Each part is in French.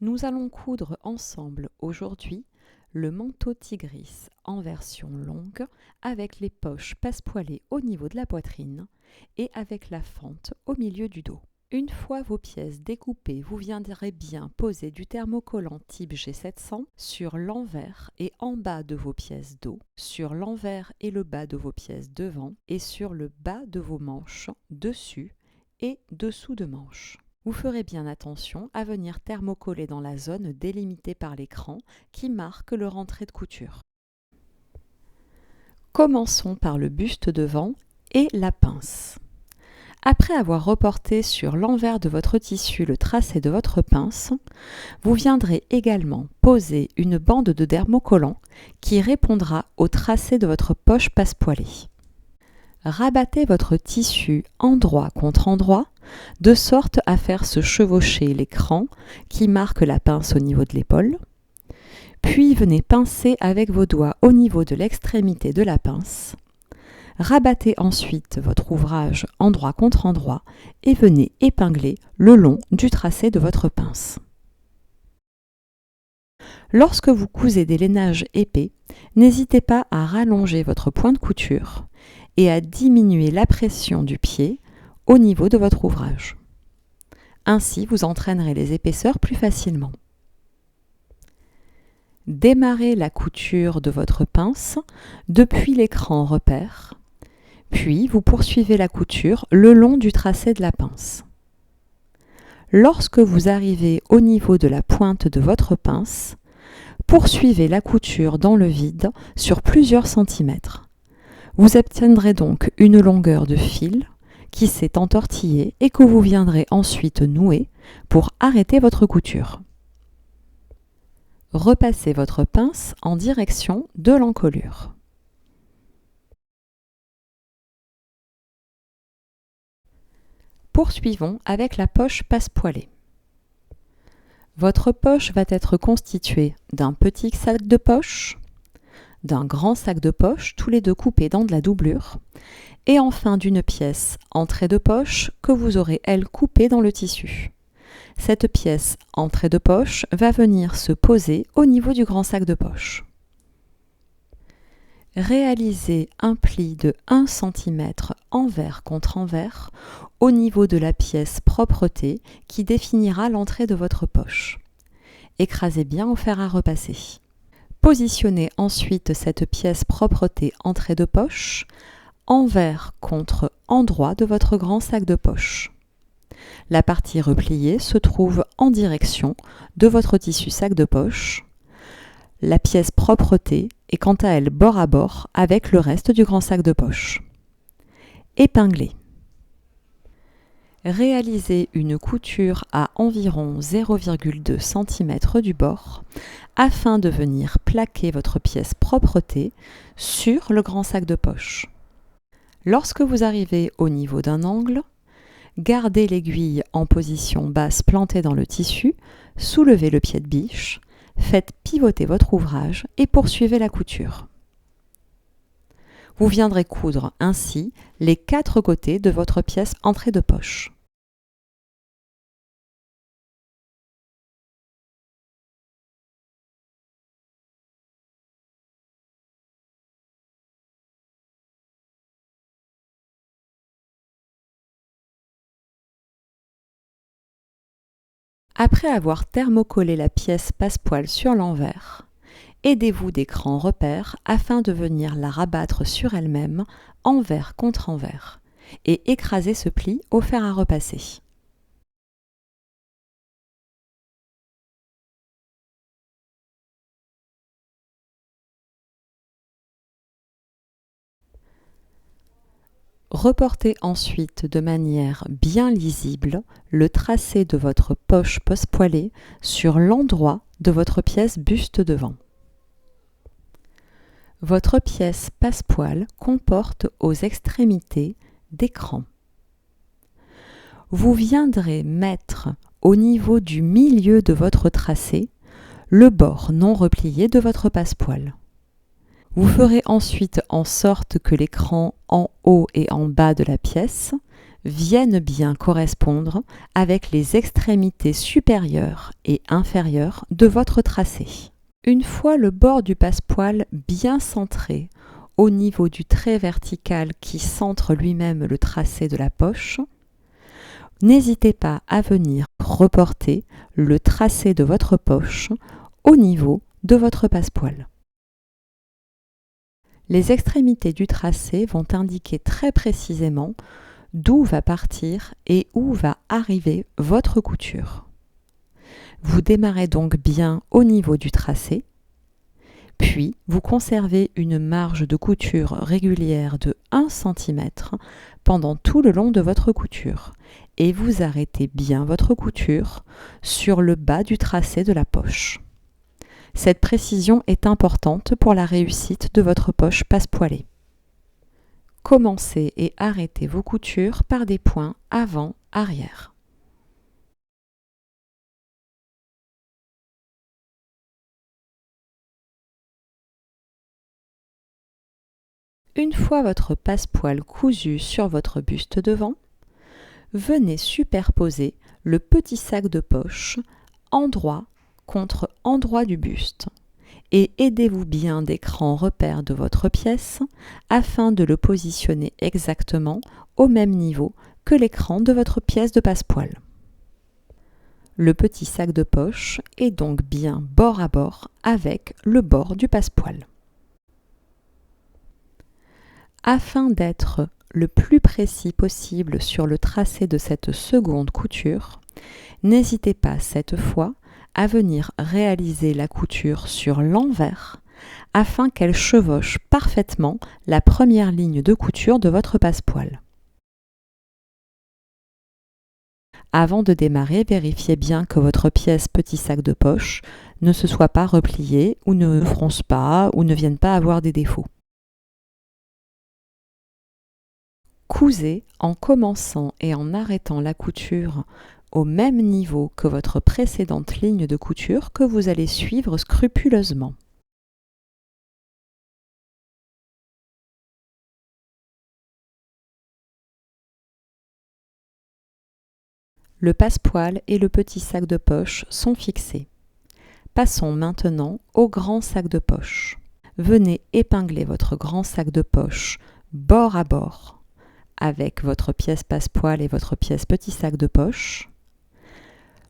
Nous allons coudre ensemble aujourd'hui le manteau Tigris en version longue avec les poches passepoilées au niveau de la poitrine et avec la fente au milieu du dos. Une fois vos pièces découpées, vous viendrez bien poser du thermocollant type G700 sur l'envers et en bas de vos pièces dos, sur l'envers et le bas de vos pièces devant et sur le bas de vos manches, dessus et dessous de manches. Vous ferez bien attention à venir thermocoller dans la zone délimitée par l'écran qui marque le rentré de couture. Commençons par le buste devant et la pince. Après avoir reporté sur l'envers de votre tissu le tracé de votre pince, vous viendrez également poser une bande de thermocollant qui répondra au tracé de votre poche passepoilée. Rabattez votre tissu endroit contre endroit de sorte à faire se chevaucher l'écran qui marque la pince au niveau de l'épaule. Puis venez pincer avec vos doigts au niveau de l'extrémité de la pince. Rabattez ensuite votre ouvrage endroit contre endroit et venez épingler le long du tracé de votre pince. Lorsque vous cousez des lainages épais, n'hésitez pas à rallonger votre point de couture et à diminuer la pression du pied au niveau de votre ouvrage. Ainsi, vous entraînerez les épaisseurs plus facilement. Démarrez la couture de votre pince depuis l'écran repère, puis vous poursuivez la couture le long du tracé de la pince. Lorsque vous arrivez au niveau de la pointe de votre pince, poursuivez la couture dans le vide sur plusieurs centimètres. Vous obtiendrez donc une longueur de fil qui s'est entortillée et que vous viendrez ensuite nouer pour arrêter votre couture. Repassez votre pince en direction de l'encolure. Poursuivons avec la poche passepoilée. Votre poche va être constituée d'un petit sac de poche, d'un grand sac de poche, tous les deux coupés dans de la doublure, et enfin d'une pièce entrée de poche que vous aurez, elle, coupée dans le tissu. Cette pièce entrée de poche va venir se poser au niveau du grand sac de poche. Réalisez un pli de 1 cm envers contre envers au niveau de la pièce propreté qui définira l'entrée de votre poche. Écrasez bien au fer à repasser. Positionnez ensuite cette pièce propreté entrée de poche envers contre endroit de votre grand sac de poche. La partie repliée se trouve en direction de votre tissu sac de poche. La pièce propreté est quant à elle bord à bord avec le reste du grand sac de poche. Épinglez. Réalisez une couture à environ 0,2 cm du bord afin de venir plaquer votre pièce propreté sur le grand sac de poche. Lorsque vous arrivez au niveau d'un angle, gardez l'aiguille en position basse plantée dans le tissu, soulevez le pied de biche, faites pivoter votre ouvrage et poursuivez la couture. Vous viendrez coudre ainsi les 4 côtés de votre pièce entrée de poche. Après avoir thermocollé la pièce passepoil sur l'envers, aidez-vous d'écran repère afin de venir la rabattre sur elle-même envers contre envers et écraser ce pli au fer à repasser. Reportez ensuite de manière bien lisible le tracé de votre poche passepoilée sur l'endroit de votre pièce buste devant. Votre pièce passepoil comporte aux extrémités des crans. Vous viendrez mettre au niveau du milieu de votre tracé le bord non replié de votre passepoil. Vous ferez ensuite en sorte que l'écran en haut et en bas de la pièce viennent bien correspondre avec les extrémités supérieures et inférieures de votre tracé. Une fois le bord du passepoil bien centré au niveau du trait vertical qui centre lui-même le tracé de la poche, n'hésitez pas à venir reporter le tracé de votre poche au niveau de votre passepoil. Les extrémités du tracé vont indiquer très précisément d'où va partir et où va arriver votre couture. Vous démarrez donc bien au niveau du tracé, puis vous conservez une marge de couture régulière de 1 cm pendant tout le long de votre couture et vous arrêtez bien votre couture sur le bas du tracé de la poche. Cette précision est importante pour la réussite de votre poche passepoilée. Commencez et arrêtez vos coutures par des points avant-arrière. Une fois votre passepoil cousu sur votre buste devant, venez superposer le petit sac de poche endroit contre endroit du buste et aidez-vous bien d'écran repère de votre pièce afin de le positionner exactement au même niveau que l'écran de votre pièce de passepoil. Le petit sac de poche est donc bien bord à bord avec le bord du passepoil. Afin d'être le plus précis possible sur le tracé de cette seconde couture, n'hésitez pas cette fois à venir réaliser la couture sur l'envers afin qu'elle chevauche parfaitement la première ligne de couture de votre passepoil. Avant de démarrer, vérifiez bien que votre pièce petit sac de poche ne se soit pas repliée ou ne fronce pas ou ne vienne pas avoir des défauts. Cousez en commençant et en arrêtant la couture au même niveau que votre précédente ligne de couture que vous allez suivre scrupuleusement. Le passepoil et le petit sac de poche sont fixés. Passons maintenant au grand sac de poche. Venez épingler votre grand sac de poche bord à bord avec votre pièce passepoil et votre pièce petit sac de poche.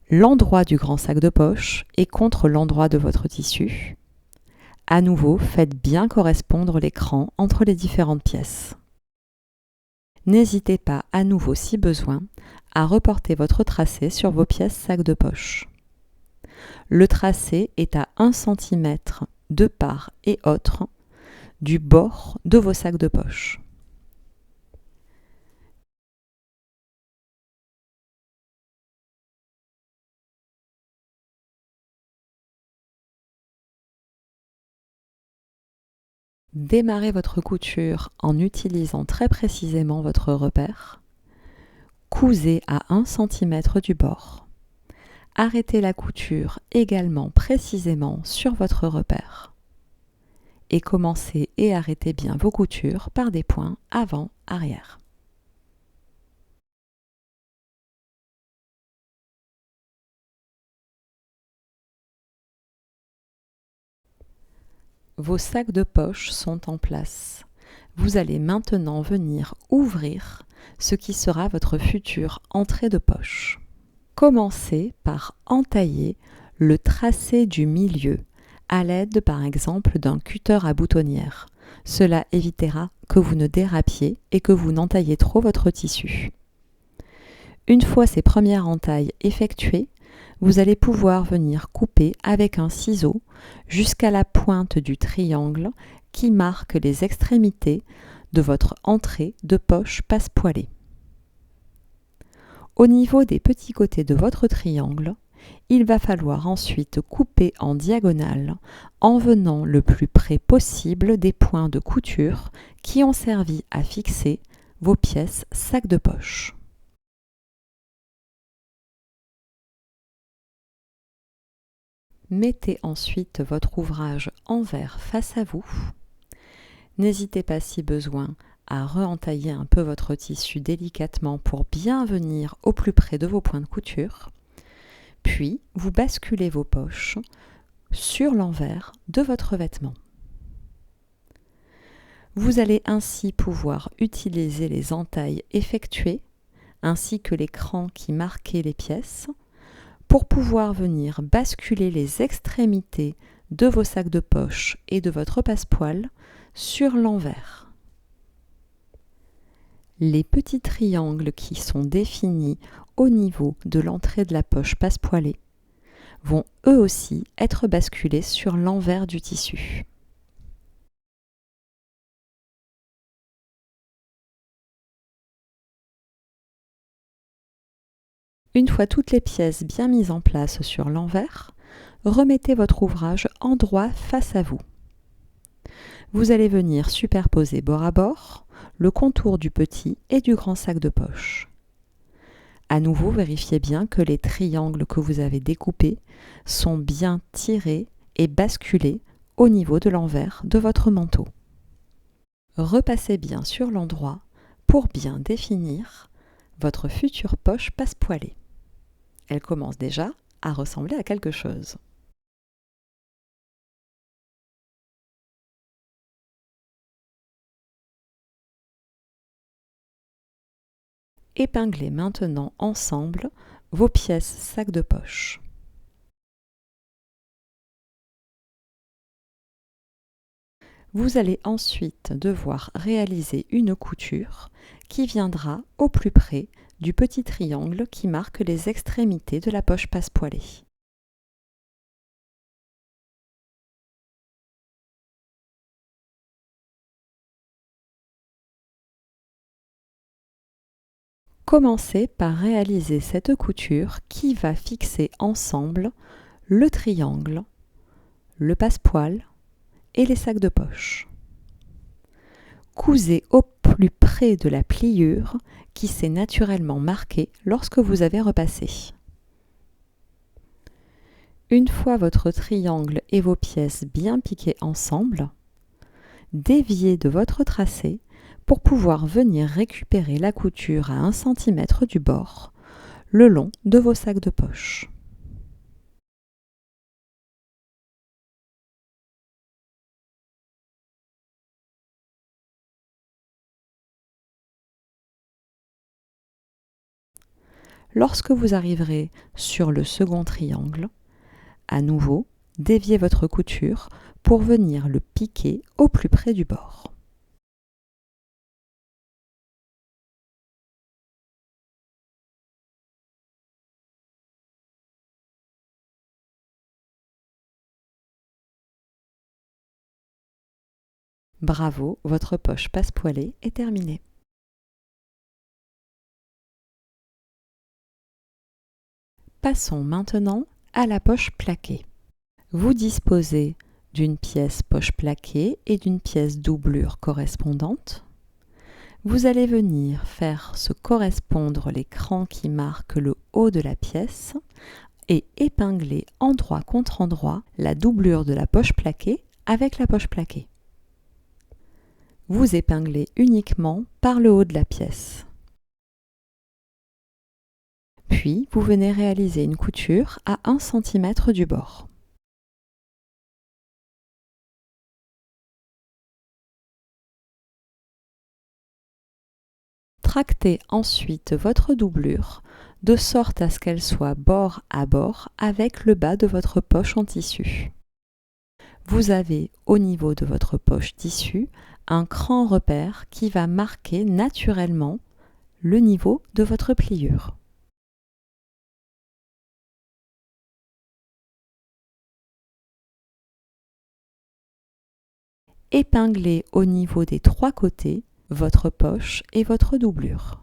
L'endroit du grand sac de poche est contre l'endroit de votre tissu. À nouveau, faites bien correspondre l'écran entre les différentes pièces. N'hésitez pas à nouveau, si besoin, à reporter votre tracé sur vos pièces sac de poche. Le tracé est à 1 cm de part et autre du bord de vos sacs de poche. Démarrez votre couture en utilisant très précisément votre repère. Cousez à 1 cm du bord. Arrêtez la couture également précisément sur votre repère. Et commencez et arrêtez bien vos coutures par des points avant-arrière. Vos sacs de poche sont en place. Vous allez maintenant venir ouvrir ce qui sera votre future entrée de poche. Commencez par entailler le tracé du milieu à l'aide par exemple d'un cutter à boutonnière. Cela évitera que vous ne dérapiez et que vous n'entaillez trop votre tissu. Une fois ces premières entailles effectuées, vous allez pouvoir venir couper avec un ciseau jusqu'à la pointe du triangle qui marque les extrémités de votre entrée de poche passepoilée. Au niveau des petits côtés de votre triangle, il va falloir ensuite couper en diagonale en venant le plus près possible des points de couture qui ont servi à fixer vos pièces sac de poche. Mettez ensuite votre ouvrage envers face à vous. N'hésitez pas si besoin à re-entailler un peu votre tissu délicatement pour bien venir au plus près de vos points de couture. Puis, vous basculez vos poches sur l'envers de votre vêtement. Vous allez ainsi pouvoir utiliser les entailles effectuées ainsi que les crans qui marquaient les pièces pour pouvoir venir basculer les extrémités de vos sacs de poche et de votre passepoil sur l'envers. Les petits triangles qui sont définis au niveau de l'entrée de la poche passepoilée vont eux aussi être basculés sur l'envers du tissu. Une fois toutes les pièces bien mises en place sur l'envers, remettez votre ouvrage endroit face à vous. Vous allez venir superposer bord à bord le contour du petit et du grand sac de poche. À nouveau, vérifiez bien que les triangles que vous avez découpés sont bien tirés et basculés au niveau de l'envers de votre manteau. Repassez bien sur l'endroit pour bien définir votre future poche passepoilée. Elle commence déjà à ressembler à quelque chose. Épinglez maintenant ensemble vos pièces sac de poche. Vous allez ensuite devoir réaliser une couture qui viendra au plus près du petit triangle qui marque les extrémités de la poche passepoilée. Commencez par réaliser cette couture qui va fixer ensemble le triangle, le passepoil et les sacs de poche. Cousez au plus près de la pliure qui s'est naturellement marquée lorsque vous avez repassé. Une fois votre triangle et vos pièces bien piquées ensemble, déviez de votre tracé pour pouvoir venir récupérer la couture à 1 cm du bord, le long de vos sacs de poche. Lorsque vous arriverez sur le second triangle, à nouveau, déviez votre couture pour venir le piquer au plus près du bord. Bravo, votre poche passepoilée est terminée. Passons maintenant à la poche plaquée. Vous disposez d'une pièce poche plaquée et d'une pièce doublure correspondante. Vous allez venir faire se correspondre les crans qui marquent le haut de la pièce et épingler endroit contre endroit la doublure de la poche plaquée avec la poche plaquée. Vous épinglez uniquement par le haut de la pièce. Puis, vous venez réaliser une couture à 1 cm du bord. Tractez ensuite votre doublure de sorte à ce qu'elle soit bord à bord avec le bas de votre poche en tissu. Vous avez au niveau de votre poche tissu un cran repère qui va marquer naturellement le niveau de votre pliure. Épinglez au niveau des 3 côtés votre poche et votre doublure.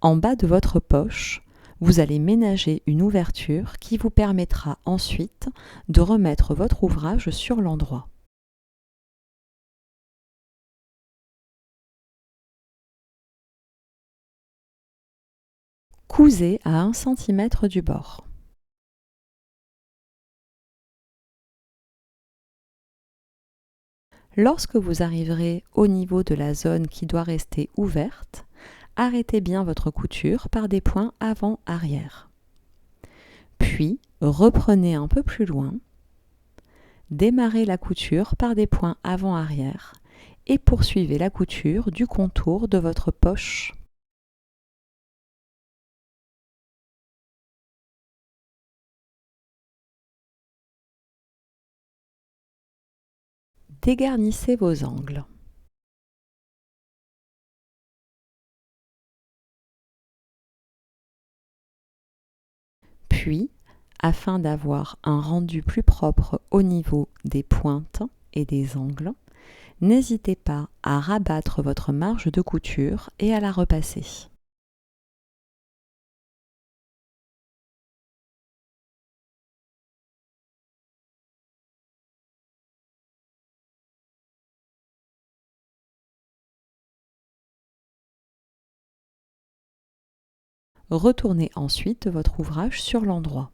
En bas de votre poche, vous allez ménager une ouverture qui vous permettra ensuite de remettre votre ouvrage sur l'endroit. Cousez à 1 cm du bord. Lorsque vous arriverez au niveau de la zone qui doit rester ouverte, arrêtez bien votre couture par des points avant-arrière. Puis, reprenez un peu plus loin, démarrez la couture par des points avant-arrière et poursuivez la couture du contour de votre poche. Dégarnissez vos angles. Puis, afin d'avoir un rendu plus propre au niveau des pointes et des angles, n'hésitez pas à rabattre votre marge de couture et à la repasser. Retournez ensuite votre ouvrage sur l'endroit.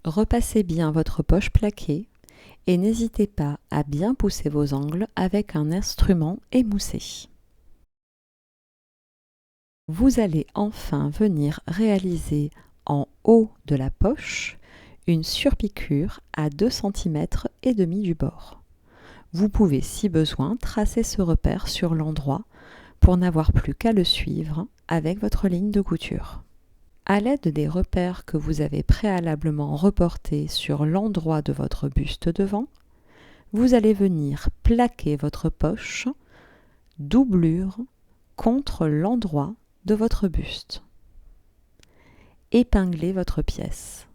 Repassez bien votre poche plaquée et n'hésitez pas à bien pousser vos angles avec un instrument émoussé. Vous allez enfin venir réaliser en haut de la poche une surpiqûre à 2,5 cm du bord. Vous pouvez, si besoin, tracer ce repère sur l'endroit pour n'avoir plus qu'à le suivre avec votre ligne de couture. À l'aide des repères que vous avez préalablement reportés sur l'endroit de votre buste devant, vous allez venir plaquer votre poche doublure contre l'endroit de votre buste. Épinglez votre pièce.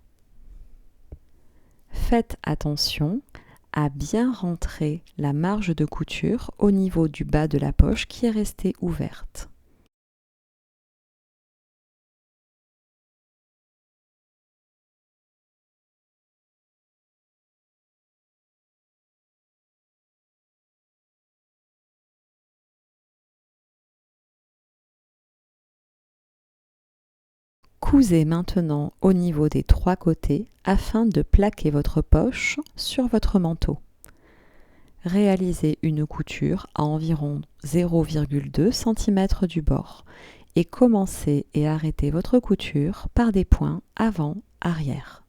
Faites attention à bien rentrer la marge de couture au niveau du bas de la poche qui est restée ouverte. Cousez maintenant au niveau des 3 côtés afin de plaquer votre poche sur votre manteau. Réalisez une couture à environ 0,2 cm du bord et commencez et arrêtez votre couture par des points avant-arrière.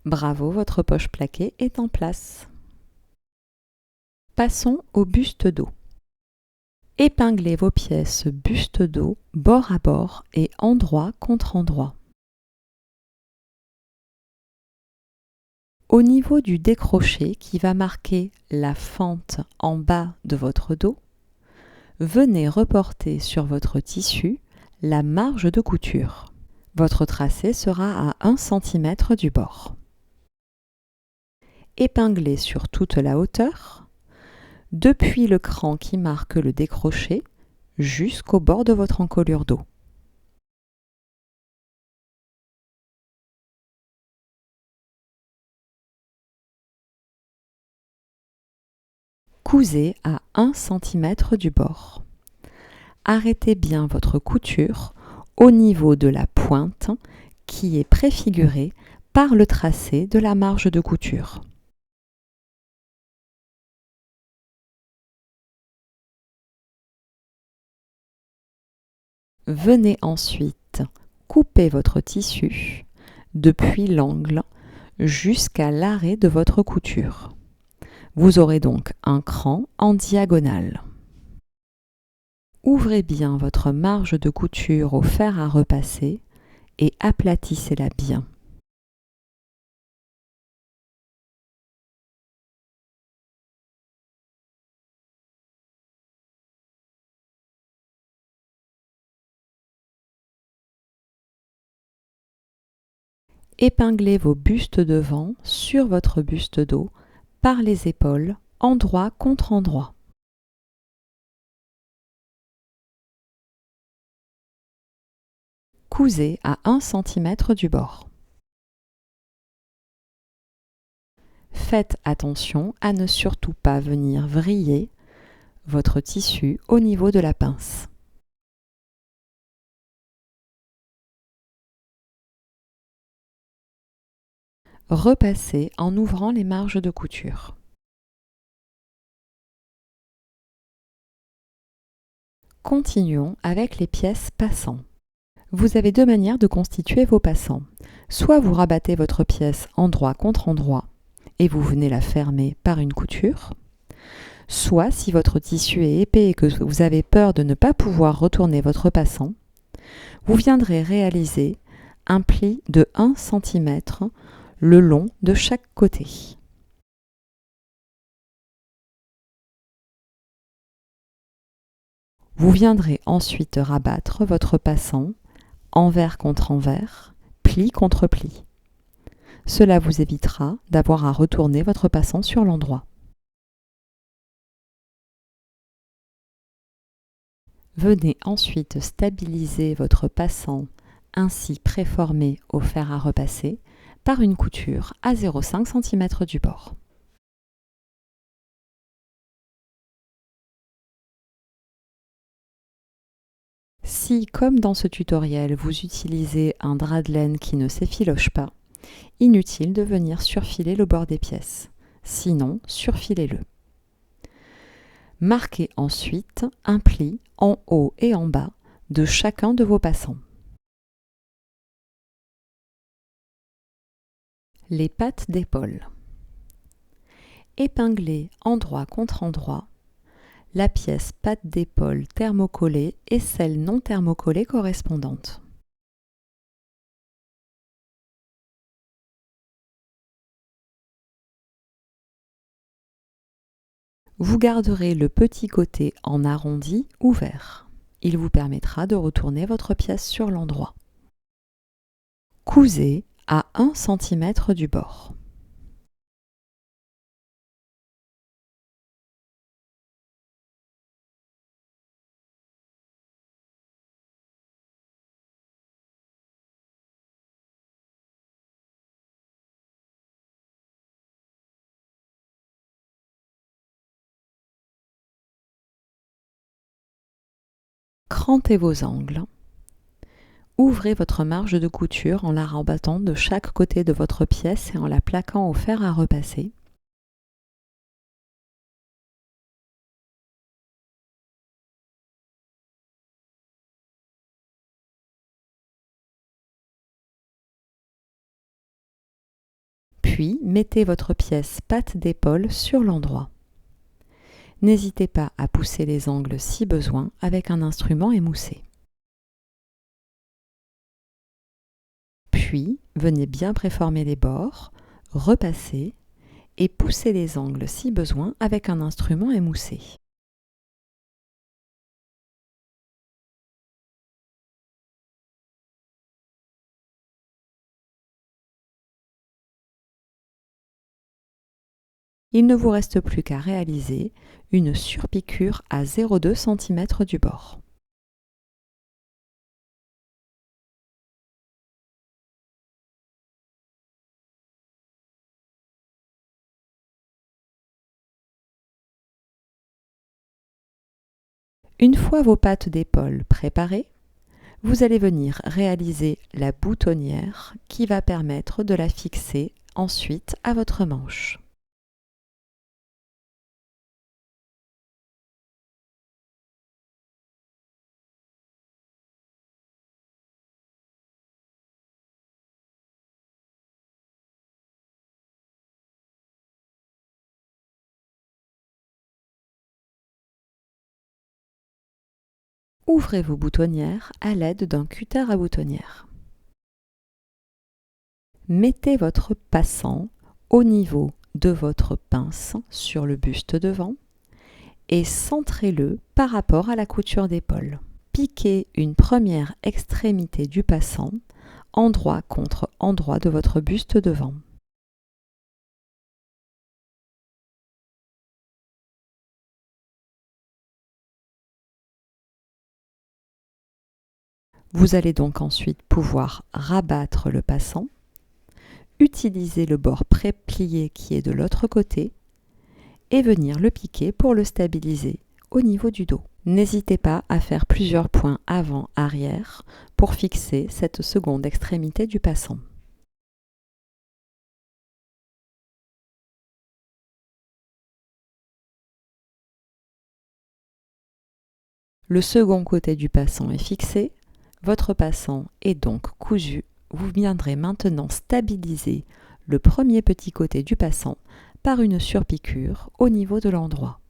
Bravo, votre poche plaquée est en place. Passons au buste dos. Épinglez vos pièces buste dos bord à bord et endroit contre endroit. Au niveau du décroché qui va marquer la fente en bas de votre dos, venez reporter sur votre tissu la marge de couture. Votre tracé sera à 1 cm du bord. Épinglez sur toute la hauteur, depuis le cran qui marque le décroché jusqu'au bord de votre encolure dos. Cousez à 1 cm du bord. Arrêtez bien votre couture au niveau de la pointe qui est préfigurée par le tracé de la marge de couture. Venez ensuite couper votre tissu depuis l'angle jusqu'à l'arrêt de votre couture. Vous aurez donc un cran en diagonale. Ouvrez bien votre marge de couture au fer à repasser et aplatissez-la bien. Épinglez vos bustes devant sur votre buste dos par les épaules, endroit contre endroit. Cousez à 1 cm du bord. Faites attention à ne surtout pas venir vriller votre tissu au niveau de la pince. Repassez en ouvrant les marges de couture. Continuons avec les pièces passants. Vous avez deux manières de constituer vos passants. Soit vous rabattez votre pièce endroit contre endroit et vous venez la fermer par une couture. Soit, si votre tissu est épais et que vous avez peur de ne pas pouvoir retourner votre passant, vous viendrez réaliser un pli de 1 cm le long de chaque côté. Vous viendrez ensuite rabattre votre passant envers contre envers, pli contre pli. Cela vous évitera d'avoir à retourner votre passant sur l'endroit. Venez ensuite stabiliser votre passant ainsi préformé au fer à repasser par une couture à 0,5 cm du bord. Si, comme dans ce tutoriel, vous utilisez un drap de laine qui ne s'effiloche pas, inutile de venir surfiler le bord des pièces. Sinon, surfilez-le. Marquez ensuite un pli en haut et en bas de chacun de vos passants. Les pattes d'épaule. Épinglez endroit contre endroit la pièce patte d'épaule thermocollée et celle non thermocollée correspondante. Vous garderez le petit côté en arrondi ouvert. Il vous permettra de retourner votre pièce sur l'endroit. Cousez à 1 cm du bord. Crantez vos angles. Ouvrez votre marge de couture en la rabattant de chaque côté de votre pièce et en la plaquant au fer à repasser. Puis, mettez votre pièce patte d'épaule sur l'endroit. N'hésitez pas à pousser les angles si besoin avec un instrument émoussé. Puis, venez bien préformer les bords, repasser et pousser les angles si besoin avec un instrument émoussé. Il ne vous reste plus qu'à réaliser une surpiqûre à 0,2 cm du bord. Une fois vos pattes d'épaule préparées, vous allez venir réaliser la boutonnière qui va permettre de la fixer ensuite à votre manche. Ouvrez vos boutonnières à l'aide d'un cutter à boutonnière. Mettez votre passant au niveau de votre pince sur le buste devant et centrez-le par rapport à la couture d'épaule. Piquez une première extrémité du passant endroit contre endroit de votre buste devant. Vous allez donc ensuite pouvoir rabattre le passant, utiliser le bord pré-plié qui est de l'autre côté et venir le piquer pour le stabiliser au niveau du dos. N'hésitez pas à faire plusieurs points avant-arrière pour fixer cette seconde extrémité du passant. Le second côté du passant est fixé, votre passant est donc cousu. Vous viendrez maintenant stabiliser le premier petit côté du passant par une surpiqûre au niveau de l'endroit.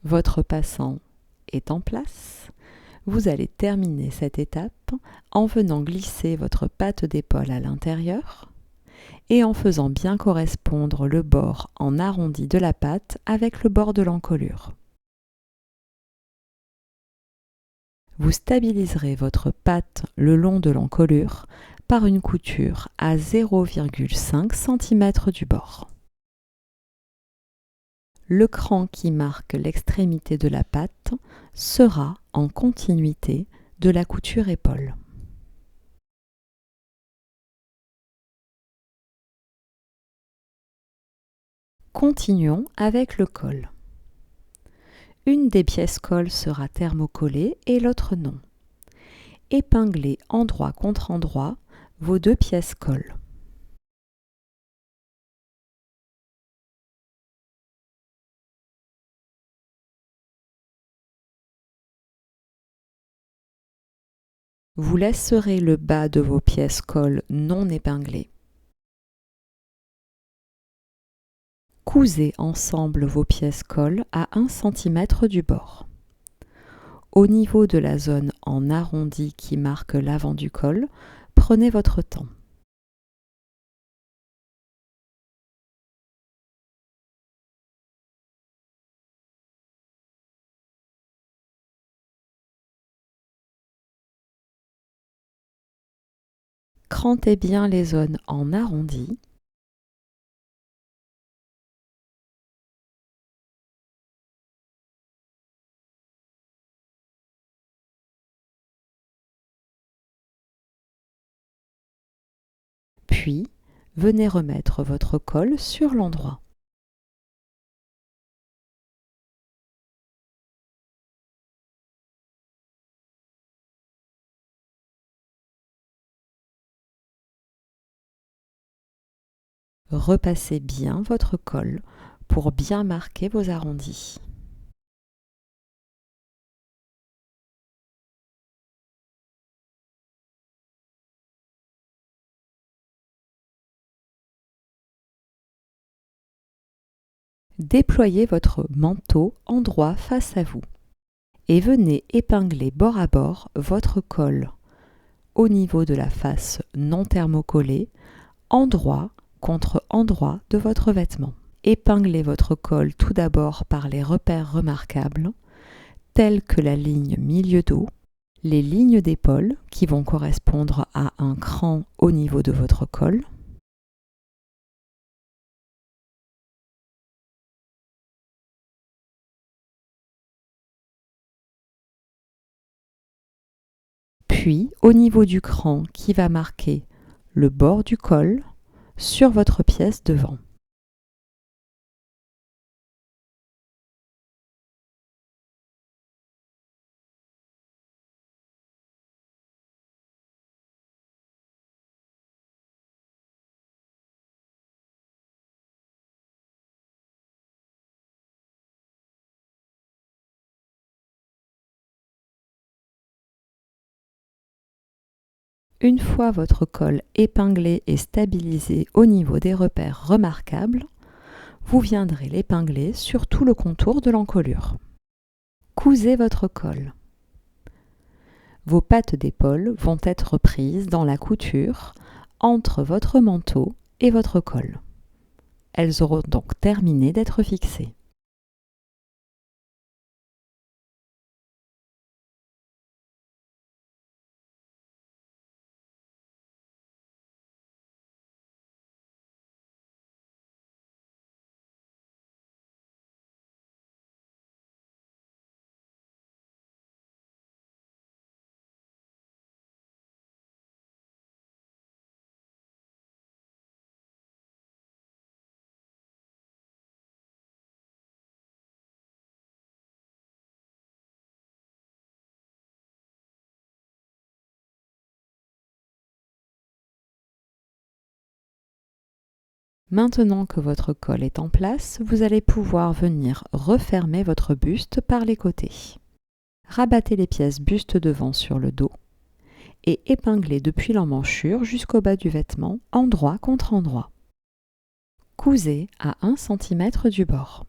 Votre passant est en place. Vous allez terminer cette étape en venant glisser votre patte d'épaule à l'intérieur et en faisant bien correspondre le bord en arrondi de la patte avec le bord de l'encolure. Vous stabiliserez votre patte le long de l'encolure par une couture à 0,5 cm du bord. Le cran qui marque l'extrémité de la patte sera en continuité de la couture épaule. Continuons avec le col. Une des pièces colle sera thermocollée et l'autre non. Épinglez endroit contre endroit vos deux pièces colle. Vous laisserez le bas de vos pièces colle non épinglées. Cousez ensemble vos pièces colle à 1 cm du bord. Au niveau de la zone en arrondi qui marque l'avant du col, prenez votre temps. Crantez bien les zones en arrondi. Puis, venez remettre votre col sur l'endroit. Repassez bien votre col pour bien marquer vos arrondis. Déployez votre manteau endroit face à vous et venez épingler bord à bord votre col au niveau de la face non thermocollée, endroit contre endroit de votre vêtement. Épinglez votre col tout d'abord par les repères remarquables, tels que la ligne milieu dos, les lignes d'épaule qui vont correspondre à un cran au niveau de votre col, puis au niveau du cran qui va marquer le bord du col sur votre pièce devant. Une fois votre col épinglé et stabilisé au niveau des repères remarquables, vous viendrez l'épingler sur tout le contour de l'encolure. Cousez votre col. Vos pattes d'épaule vont être prises dans la couture entre votre manteau et votre col. Elles auront donc terminé d'être fixées. Maintenant que votre col est en place, vous allez pouvoir venir refermer votre buste par les côtés. Rabattez les pièces buste devant sur le dos et épinglez depuis l'emmanchure jusqu'au bas du vêtement, endroit contre endroit. Cousez à 1 cm du bord.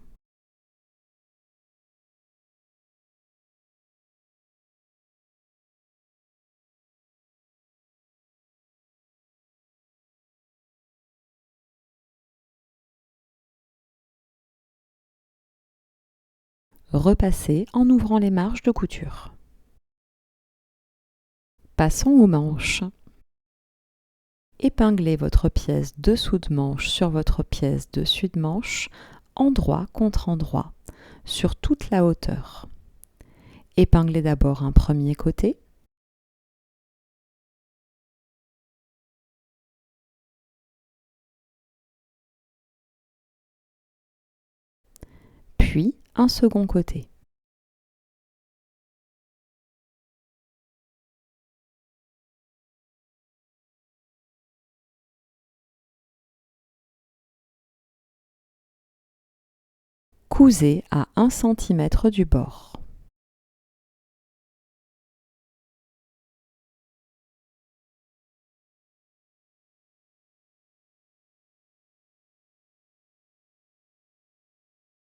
Repassez en ouvrant les marges de couture. Passons aux manches. Épinglez votre pièce dessous de manche sur votre pièce dessus de manche, endroit contre endroit, sur toute la hauteur. Épinglez d'abord un premier côté, puis un second côté. Cousez à 1 cm du bord.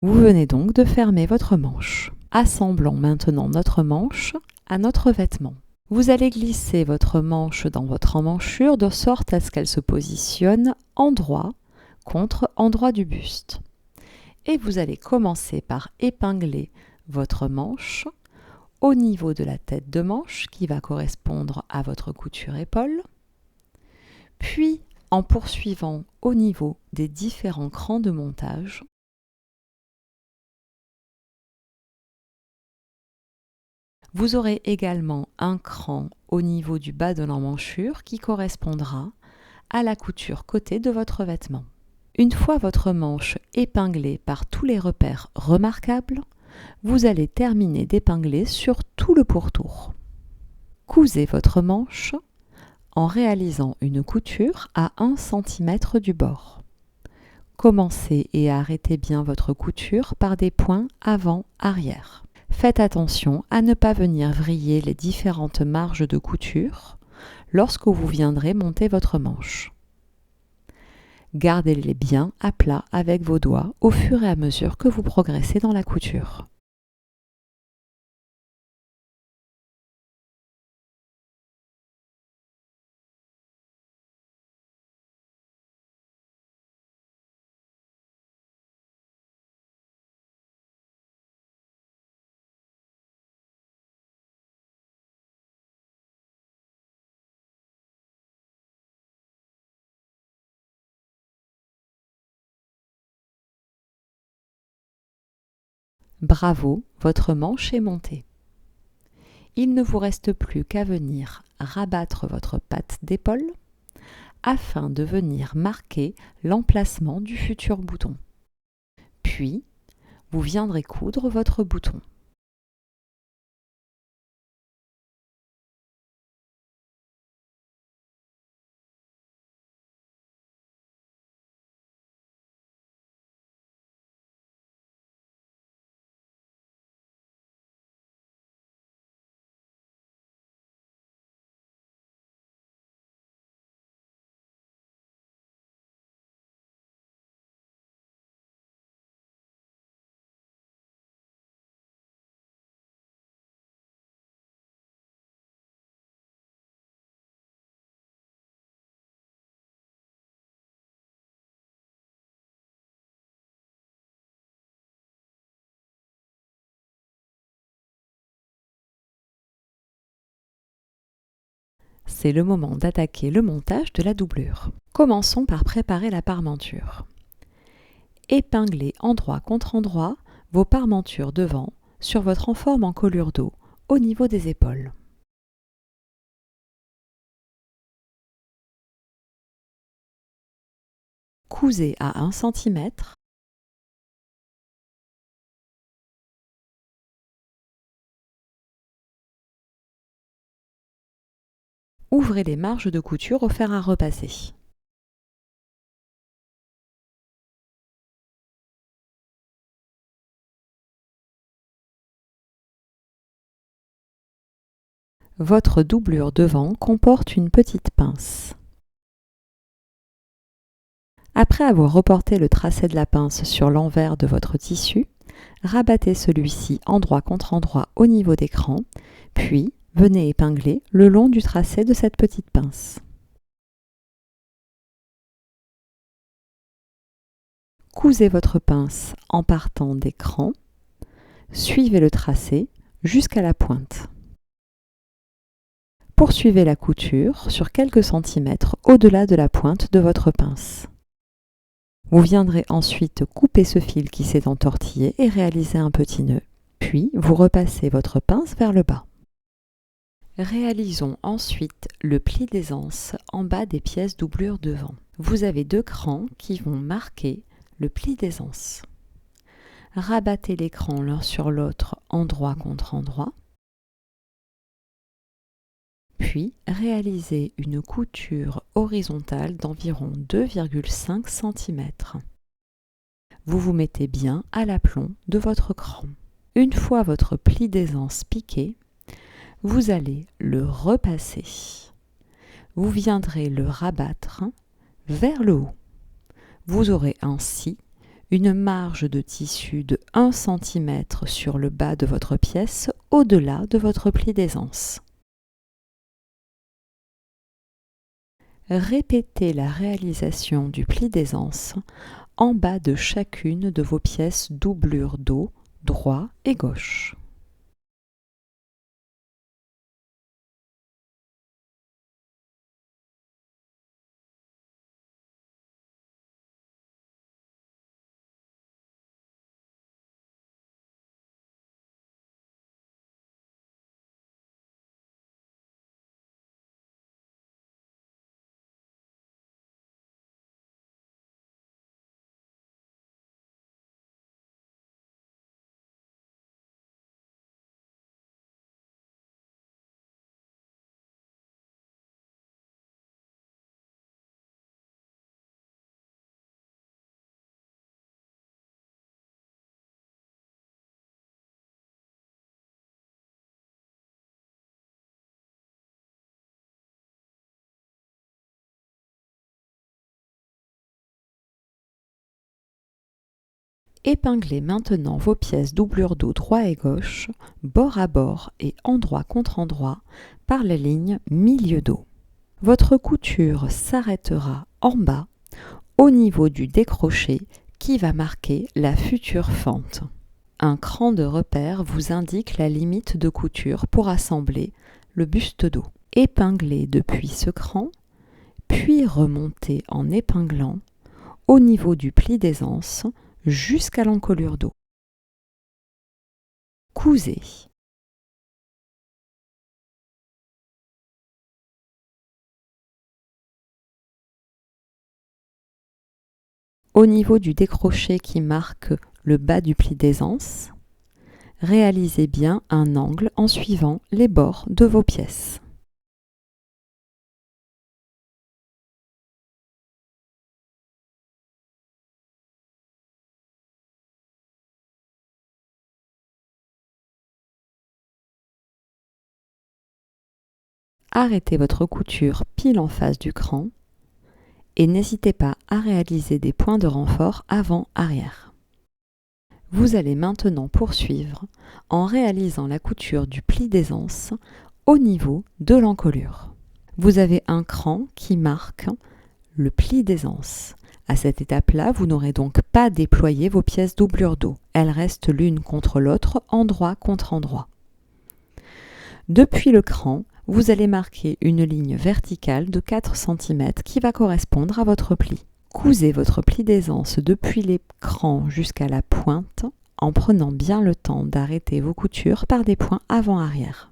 Vous venez donc de fermer votre manche. Assemblons maintenant notre manche à notre vêtement. Vous allez glisser votre manche dans votre emmanchure de sorte à ce qu'elle se positionne endroit contre endroit du buste. Et vous allez commencer par épingler votre manche au niveau de la tête de manche qui va correspondre à votre couture épaule, puis en poursuivant au niveau des différents crans de montage. Vous aurez également un cran au niveau du bas de l'emmanchure qui correspondra à la couture côté de votre vêtement. Une fois votre manche épinglée par tous les repères remarquables, vous allez terminer d'épingler sur tout le pourtour. Cousez votre manche en réalisant une couture à 1 cm du bord. Commencez et arrêtez bien votre couture par des points avant-arrière. Faites attention à ne pas venir vriller les différentes marges de couture lorsque vous viendrez monter votre manche. Gardez-les bien à plat avec vos doigts au fur et à mesure que vous progressez dans la couture. Bravo, votre manche est montée. Il ne vous reste plus qu'à venir rabattre votre patte d'épaule afin de venir marquer l'emplacement du futur bouton. Puis, vous viendrez coudre votre bouton. c'est le moment d'attaquer le montage de la doublure. Commençons par préparer la parmenture. Épinglez endroit contre endroit vos parmentures devant sur votre enforme en colure d'eau au niveau des épaules. Cousez à 1 cm. Ouvrez les marges de couture au fer à repasser. Votre doublure devant comporte une petite pince. Après avoir reporté le tracé de la pince sur l'envers de votre tissu, rabattez celui-ci endroit contre endroit au niveau des crans, puis venez épingler le long du tracé de cette petite pince. Cousez votre pince en partant des crans, suivez le tracé jusqu'à la pointe. Poursuivez la couture sur quelques centimètres au-delà de la pointe de votre pince. Vous viendrez ensuite couper ce fil qui s'est entortillé et réaliser un petit nœud. Puis, vous repassez votre pince vers le bas. Réalisons ensuite le pli d'aisance en bas des pièces doublure devant. Vous avez 2 crans qui vont marquer le pli d'aisance. Rabattez les crans l'un sur l'autre endroit contre endroit. Puis, réalisez une couture horizontale d'environ 2,5 cm. Vous vous mettez bien à l'aplomb de votre cran. Une fois votre pli d'aisance piqué, vous allez le repasser. Vous viendrez le rabattre vers le haut. Vous aurez ainsi une marge de tissu de 1 cm sur le bas de votre pièce au-delà de votre pli d'aisance. Répétez la réalisation du pli d'aisance en bas de chacune de vos pièces doublure dos, droit et gauche. Épinglez maintenant vos pièces doublure dos droit et gauche, bord à bord et endroit contre endroit par la ligne milieu dos. Votre couture s'arrêtera en bas, au niveau du décroché qui va marquer la future fente. Un cran de repère vous indique la limite de couture pour assembler le buste dos. Épinglez depuis ce cran, puis remontez en épinglant au niveau du pli d'aisance jusqu'à l'encolure dos. Cousez. Au niveau du décroché qui marque le bas du pli d'aisance, réalisez bien un angle en suivant les bords de vos pièces. Arrêtez votre couture pile en face du cran et n'hésitez pas à réaliser des points de renfort avant-arrière. Vous allez maintenant poursuivre en réalisant la couture du pli d'aisance au niveau de l'encolure. Vous avez un cran qui marque le pli d'aisance. À cette étape-là, vous n'aurez donc pas déployé vos pièces doublure dos. Elles restent l'une contre l'autre, endroit contre endroit. Depuis le cran, vous allez marquer une ligne verticale de 4 cm qui va correspondre à votre pli. Cousez votre pli d'aisance depuis l'écran jusqu'à la pointe en prenant bien le temps d'arrêter vos coutures par des points avant-arrière.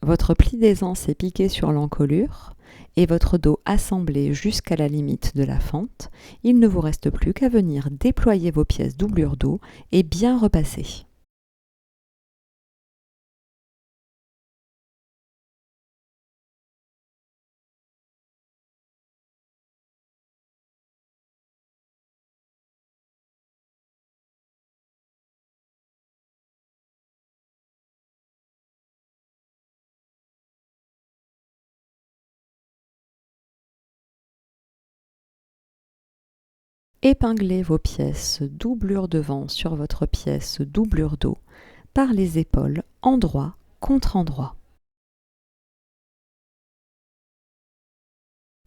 Votre pli d'aisance est piqué sur l'encolure et votre dos assemblé jusqu'à la limite de la fente. Il ne vous reste plus qu'à venir déployer vos pièces doublure dos et bien repasser. Épinglez vos pièces doublure devant sur votre pièce doublure dos par les épaules, endroit contre endroit.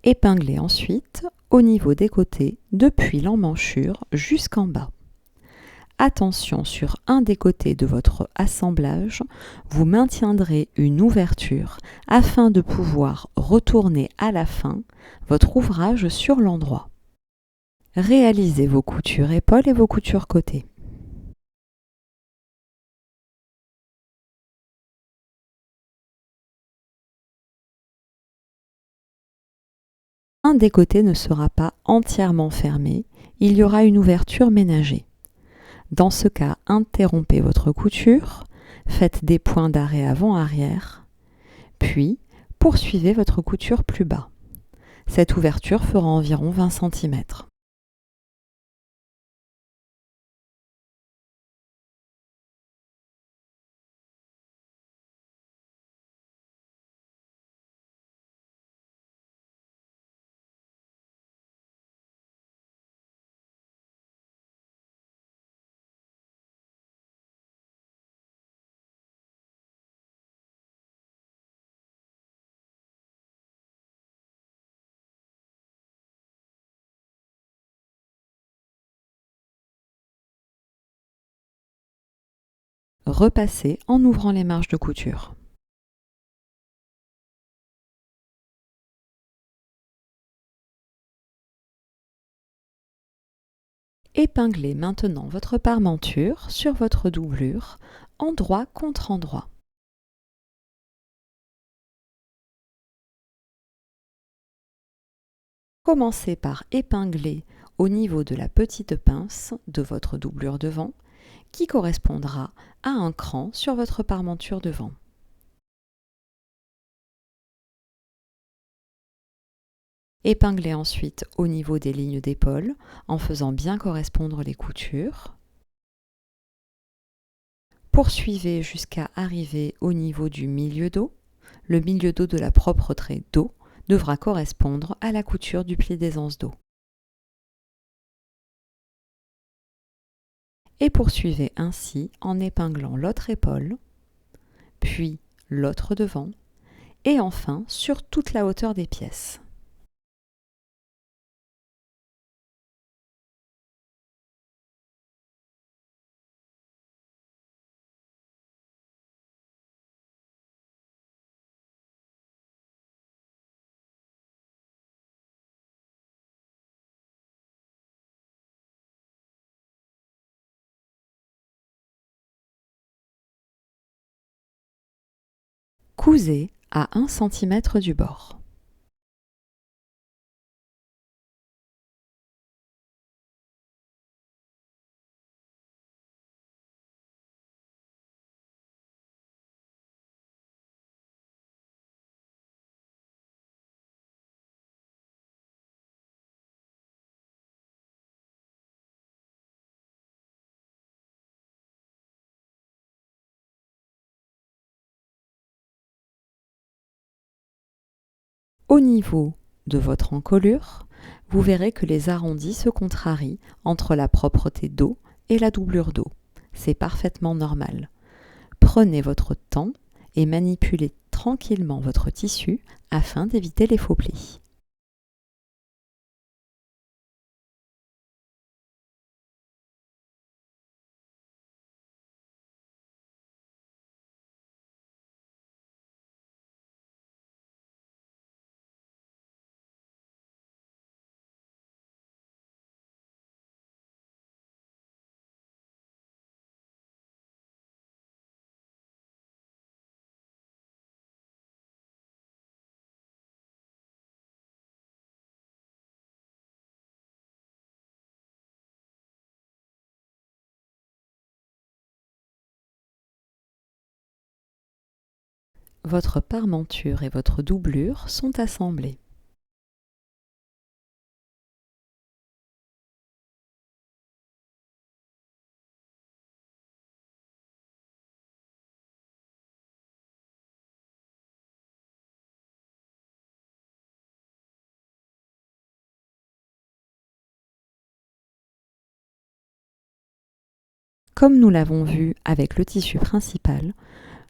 Épinglez ensuite au niveau des côtés depuis l'emmanchure jusqu'en bas. Attention, sur un des côtés de votre assemblage, vous maintiendrez une ouverture afin de pouvoir retourner à la fin votre ouvrage sur l'endroit. Réalisez vos coutures épaules et vos coutures côtés. Un des côtés ne sera pas entièrement fermé, il y aura une ouverture ménagée. Dans ce cas, interrompez votre couture, faites des points d'arrêt avant-arrière, puis poursuivez votre couture plus bas. Cette ouverture fera environ 20 cm. Repassez en ouvrant les marges de couture. Épinglez maintenant votre parmenture sur votre doublure, endroit contre endroit. Commencez par épingler au niveau de la petite pince de votre doublure devant, qui correspondra à un cran sur votre parmenture devant. Épinglez ensuite au niveau des lignes d'épaule en faisant bien correspondre les coutures. Poursuivez jusqu'à arriver au niveau du milieu dos. Le milieu dos de la propre trait dos devra correspondre à la couture du pli d'aisance dos. Et poursuivez ainsi en épinglant l'autre épaule, puis l'autre devant, et enfin sur toute la hauteur des pièces. Cousez à 1 cm du bord. Au niveau de votre encolure, vous verrez que les arrondis se contrarient entre la propreté dos et la doublure dos. C'est parfaitement normal. Prenez votre temps et manipulez tranquillement votre tissu afin d'éviter les faux plis. Votre parmenture et votre doublure sont assemblées. Comme nous l'avons vu avec le tissu principal,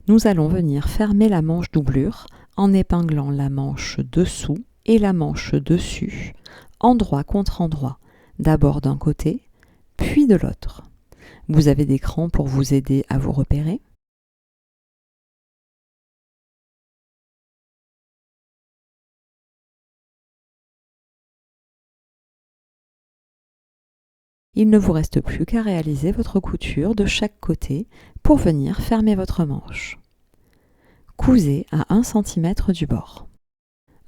nous allons venir fermer la manche doublure en épinglant la manche dessous et la manche dessus, endroit contre endroit, d'abord d'un côté, puis de l'autre. Vous avez des crans pour vous aider à vous repérer. Il ne vous reste plus qu'à réaliser votre couture de chaque côté pour venir fermer votre manche. Cousez à 1 cm du bord.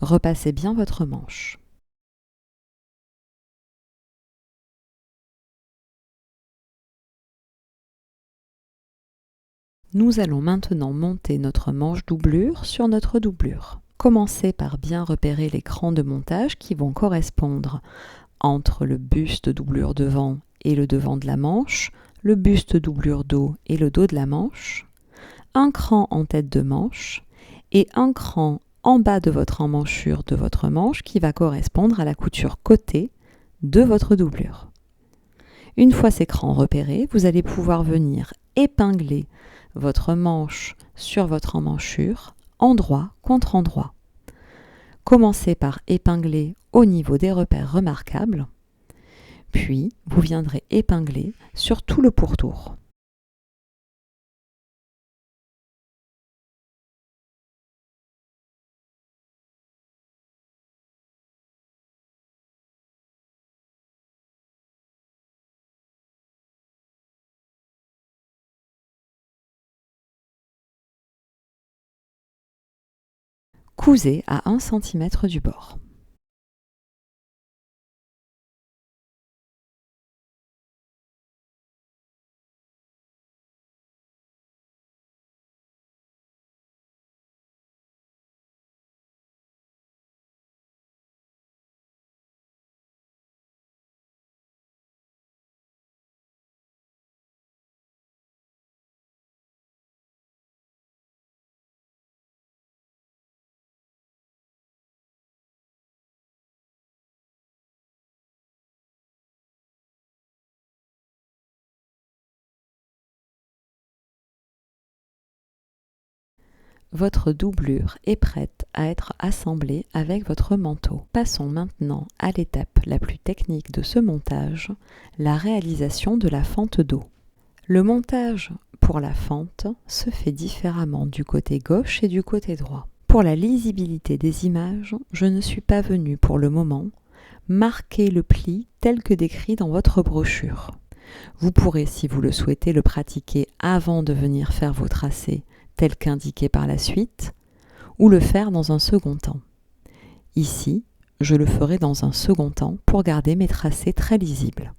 Repassez bien votre manche. Nous allons maintenant monter notre manche doublure sur notre doublure. Commencez par bien repérer les crans de montage qui vont correspondre entre le buste doublure devant et le devant de la manche, le buste doublure dos et le dos de la manche, un cran en tête de manche et un cran en bas de votre emmanchure de votre manche qui va correspondre à la couture côté de votre doublure. Une fois ces crans repérés, vous allez pouvoir venir épingler votre manche sur votre emmanchure, endroit contre endroit. Commencez par épingler au niveau des repères remarquables, puis vous viendrez épingler sur tout le pourtour. Cousez à 1 cm du bord. Votre doublure est prête à être assemblée avec votre manteau. Passons maintenant à l'étape la plus technique de ce montage, la réalisation de la fente dos. Le montage pour la fente se fait différemment du côté gauche et du côté droit. Pour la lisibilité des images, je ne suis pas venue pour le moment marquer le pli tel que décrit dans votre brochure. Vous pourrez, si vous le souhaitez, le pratiquer avant de venir faire vos tracés tel qu'indiqué par la suite, ou le faire dans un second temps. Ici, je le ferai dans un second temps pour garder mes tracés très lisibles.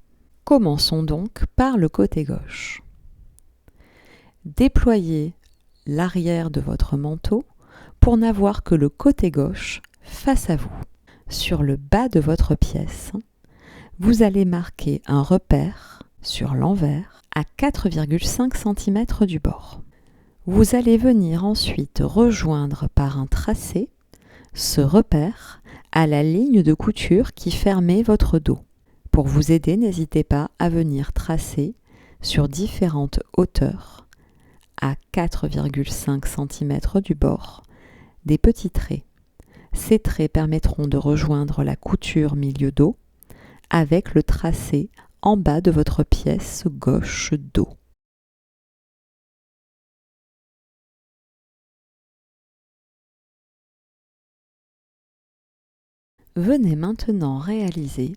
Commençons donc par le côté gauche. Déployez l'arrière de votre manteau pour n'avoir que le côté gauche face à vous. Sur le bas de votre pièce, vous allez marquer un repère sur l'envers à 4,5 cm du bord. Vous allez venir ensuite rejoindre par un tracé ce repère à la ligne de couture qui fermait votre dos. Pour vous aider, n'hésitez pas à venir tracer sur différentes hauteurs à 4,5 cm du bord des petits traits. Ces traits permettront de rejoindre la couture milieu dos avec le tracé en bas de votre pièce gauche dos. Venez maintenant réaliser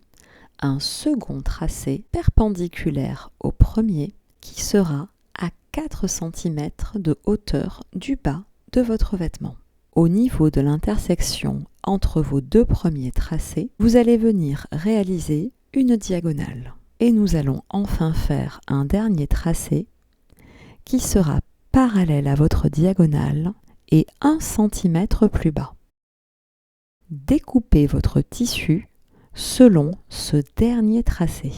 un second tracé perpendiculaire au premier qui sera à 4 cm de hauteur du bas de votre vêtement. Au niveau de l'intersection entre vos deux premiers tracés, vous allez venir réaliser une diagonale. Et nous allons enfin faire un dernier tracé qui sera parallèle à votre diagonale et 1 cm plus bas. Découpez votre tissu selon ce dernier tracé.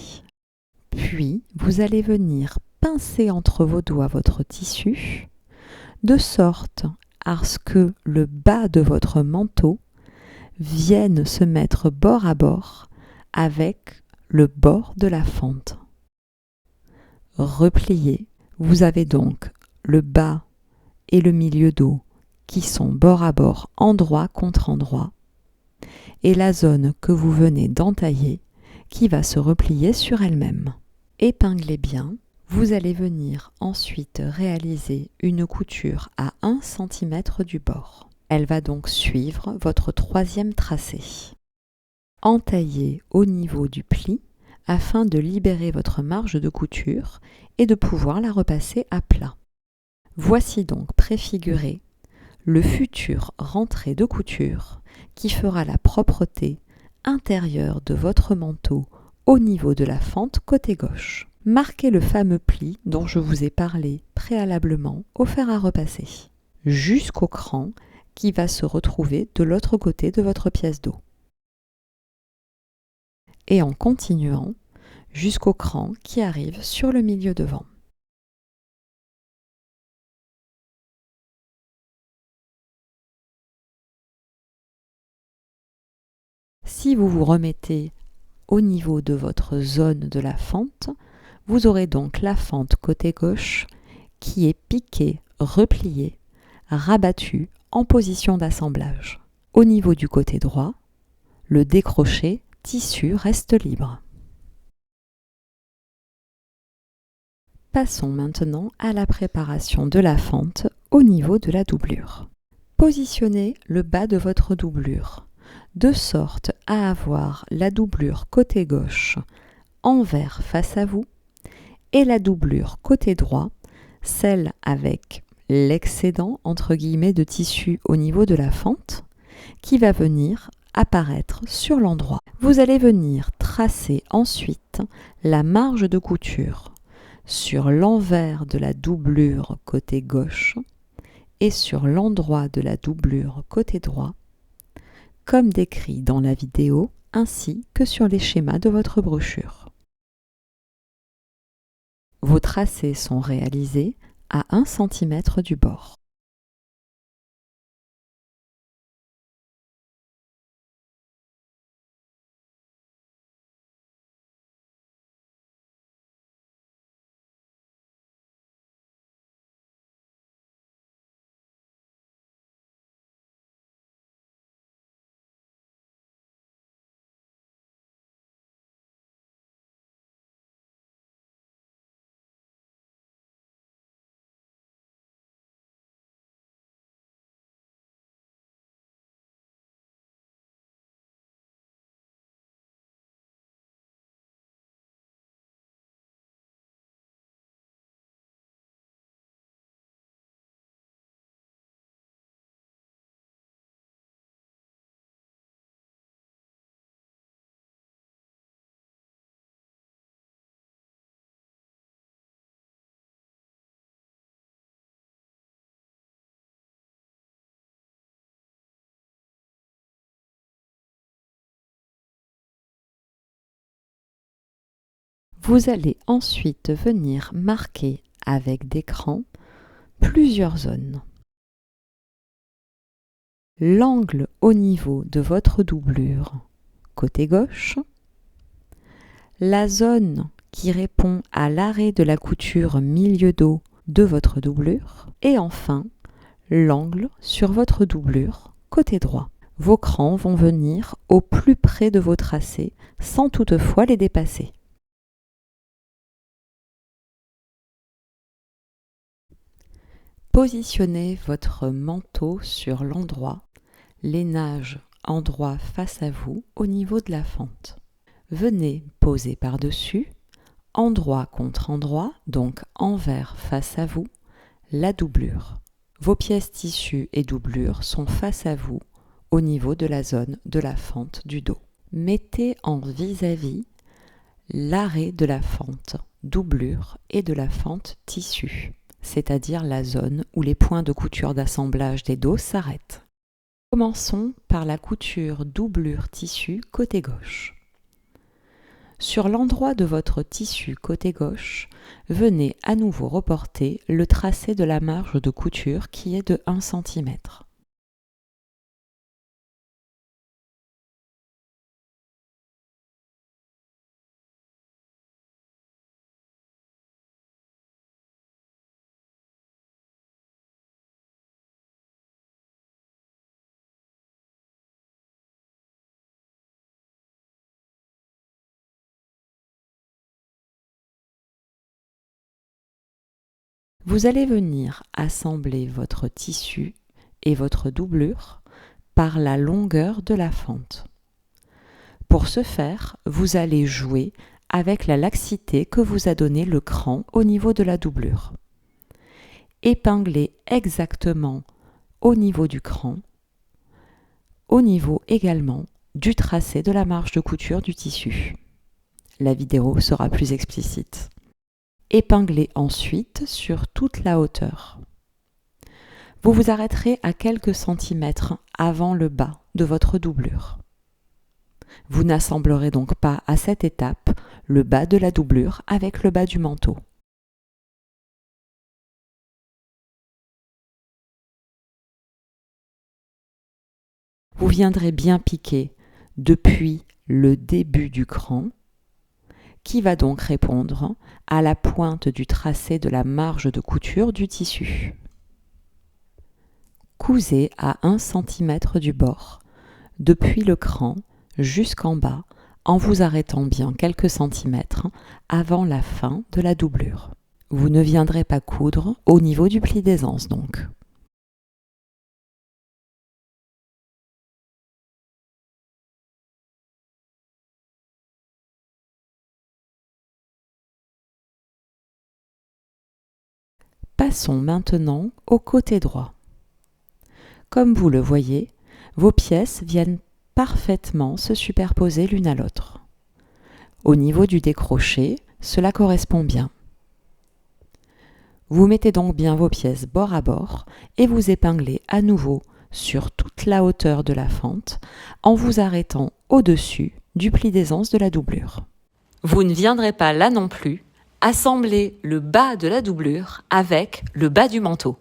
Puis, vous allez venir pincer entre vos doigts votre tissu de sorte à ce que le bas de votre manteau vienne se mettre bord à bord avec le bord de la fente. Repliez, vous avez donc le bas et le milieu dos qui sont bord à bord, endroit contre endroit, et la zone que vous venez d'entailler qui va se replier sur elle-même. Épinglez bien, vous allez venir ensuite réaliser une couture à 1 cm du bord. Elle va donc suivre votre troisième tracé. Entaillez au niveau du pli afin de libérer votre marge de couture et de pouvoir la repasser à plat. Voici donc préfiguré le futur rentré de couture qui fera la propreté intérieure de votre manteau au niveau de la fente côté gauche. Marquez le fameux pli dont je vous ai parlé préalablement au fer à repasser, jusqu'au cran qui va se retrouver de l'autre côté de votre pièce d'eau. Et en continuant jusqu'au cran qui arrive sur le milieu devant. Si vous vous remettez au niveau de votre zone de la fente, vous aurez donc la fente côté gauche qui est piquée, repliée, rabattue en position d'assemblage. Au niveau du côté droit, le décroché tissu reste libre. Passons maintenant à la préparation de la fente au niveau de la doublure. Positionnez le bas de votre doublure de sorte à avoir la doublure côté gauche envers face à vous et la doublure côté droit, celle avec l'excédent entre guillemets de tissu au niveau de la fente qui va venir apparaître sur l'endroit. Vous allez venir tracer ensuite la marge de couture sur l'envers de la doublure côté gauche et sur l'endroit de la doublure côté droit, comme décrit dans la vidéo ainsi que sur les schémas de votre brochure. Vos tracés sont réalisés à 1 cm du bord. Vous allez ensuite venir marquer avec des crans plusieurs zones. L'angle au niveau de votre doublure côté gauche, la zone qui répond à l'arrêt de la couture milieu dos de votre doublure et enfin l'angle sur votre doublure côté droit. Vos crans vont venir au plus près de vos tracés sans toutefois les dépasser. Positionnez votre manteau sur l'endroit, les nages endroit face à vous au niveau de la fente. Venez poser par-dessus, endroit contre endroit, donc envers face à vous, la doublure. Vos pièces tissu et doublure sont face à vous au niveau de la zone de la fente du dos. Mettez en vis-à-vis l'arrêt de la fente doublure et de la fente tissu. c'est-à-dire la zone où les points de couture d'assemblage des dos s'arrêtent. Commençons par la couture doublure tissu côté gauche. Sur l'endroit de votre tissu côté gauche, venez à nouveau reporter le tracé de la marge de couture qui est de 1 cm. Vous allez venir assembler votre tissu et votre doublure par la longueur de la fente. Pour ce faire, vous allez jouer avec la laxité que vous a donné le cran au niveau de la doublure. Épinglez exactement au niveau du cran, au niveau également du tracé de la marge de couture du tissu. La vidéo sera plus explicite. Épinglez ensuite sur toute la hauteur. Vous vous arrêterez à quelques centimètres avant le bas de votre doublure. Vous n'assemblerez donc pas à cette étape le bas de la doublure avec le bas du manteau. Vous viendrez bien piquer depuis le début du cran, qui va donc répondre à la pointe du tracé de la marge de couture du tissu. Cousez à 1 cm du bord, depuis le cran jusqu'en bas, en vous arrêtant bien quelques centimètres avant la fin de la doublure. Vous ne viendrez pas coudre au niveau du pli d'aisance donc. Passons maintenant au côté droit. Comme vous le voyez, vos pièces viennent parfaitement se superposer l'une à l'autre. Au niveau du décroché, cela correspond bien. Vous mettez donc bien vos pièces bord à bord et vous épinglez à nouveau sur toute la hauteur de la fente en vous arrêtant au-dessus du pli d'aisance de la doublure. Vous ne viendrez pas là non plus assembler le bas de la doublure avec le bas du manteau.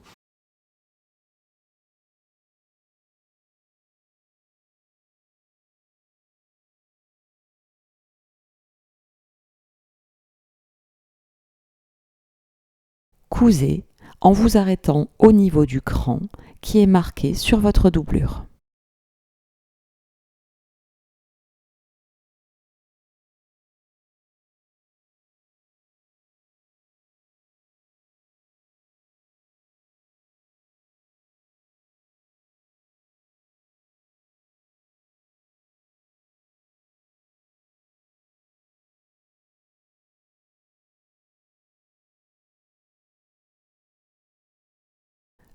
Cousez en vous arrêtant au niveau du cran qui est marqué sur votre doublure.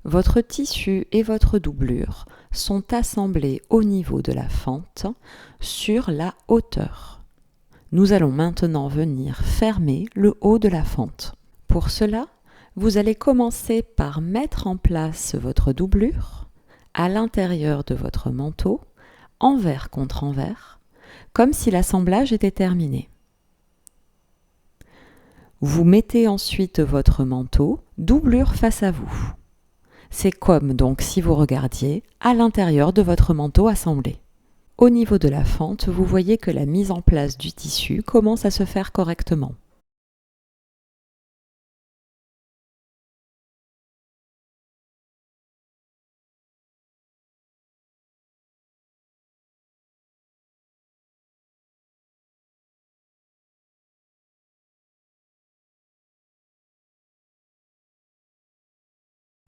Votre tissu et votre doublure sont assemblés au niveau de la fente sur la hauteur. Nous allons maintenant venir fermer le haut de la fente. Pour cela, vous allez commencer par mettre en place votre doublure à l'intérieur de votre manteau, envers contre envers, comme si l'assemblage était terminé. Vous mettez ensuite votre manteau doublure face à vous. C'est comme donc si vous regardiez à l'intérieur de votre manteau assemblé. Au niveau de la fente, vous voyez que la mise en place du tissu commence à se faire correctement.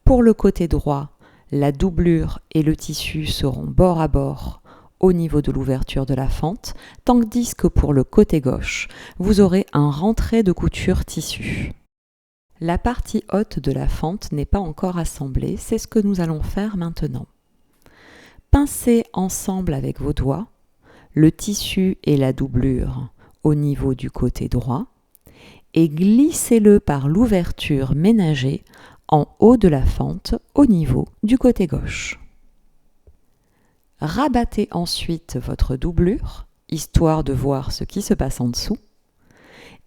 Pour le côté droit, la doublure et le tissu seront bord à bord au niveau de l'ouverture de la fente, tandis que pour le côté gauche, vous aurez un rentré de couture tissu. La partie haute de la fente n'est pas encore assemblée, c'est ce que nous allons faire maintenant. Pincez ensemble avec vos doigts le tissu et la doublure au niveau du côté droit et glissez-le par l'ouverture ménagée en haut de la fente au niveau du côté gauche. Rabattez ensuite votre doublure, histoire de voir ce qui se passe en dessous,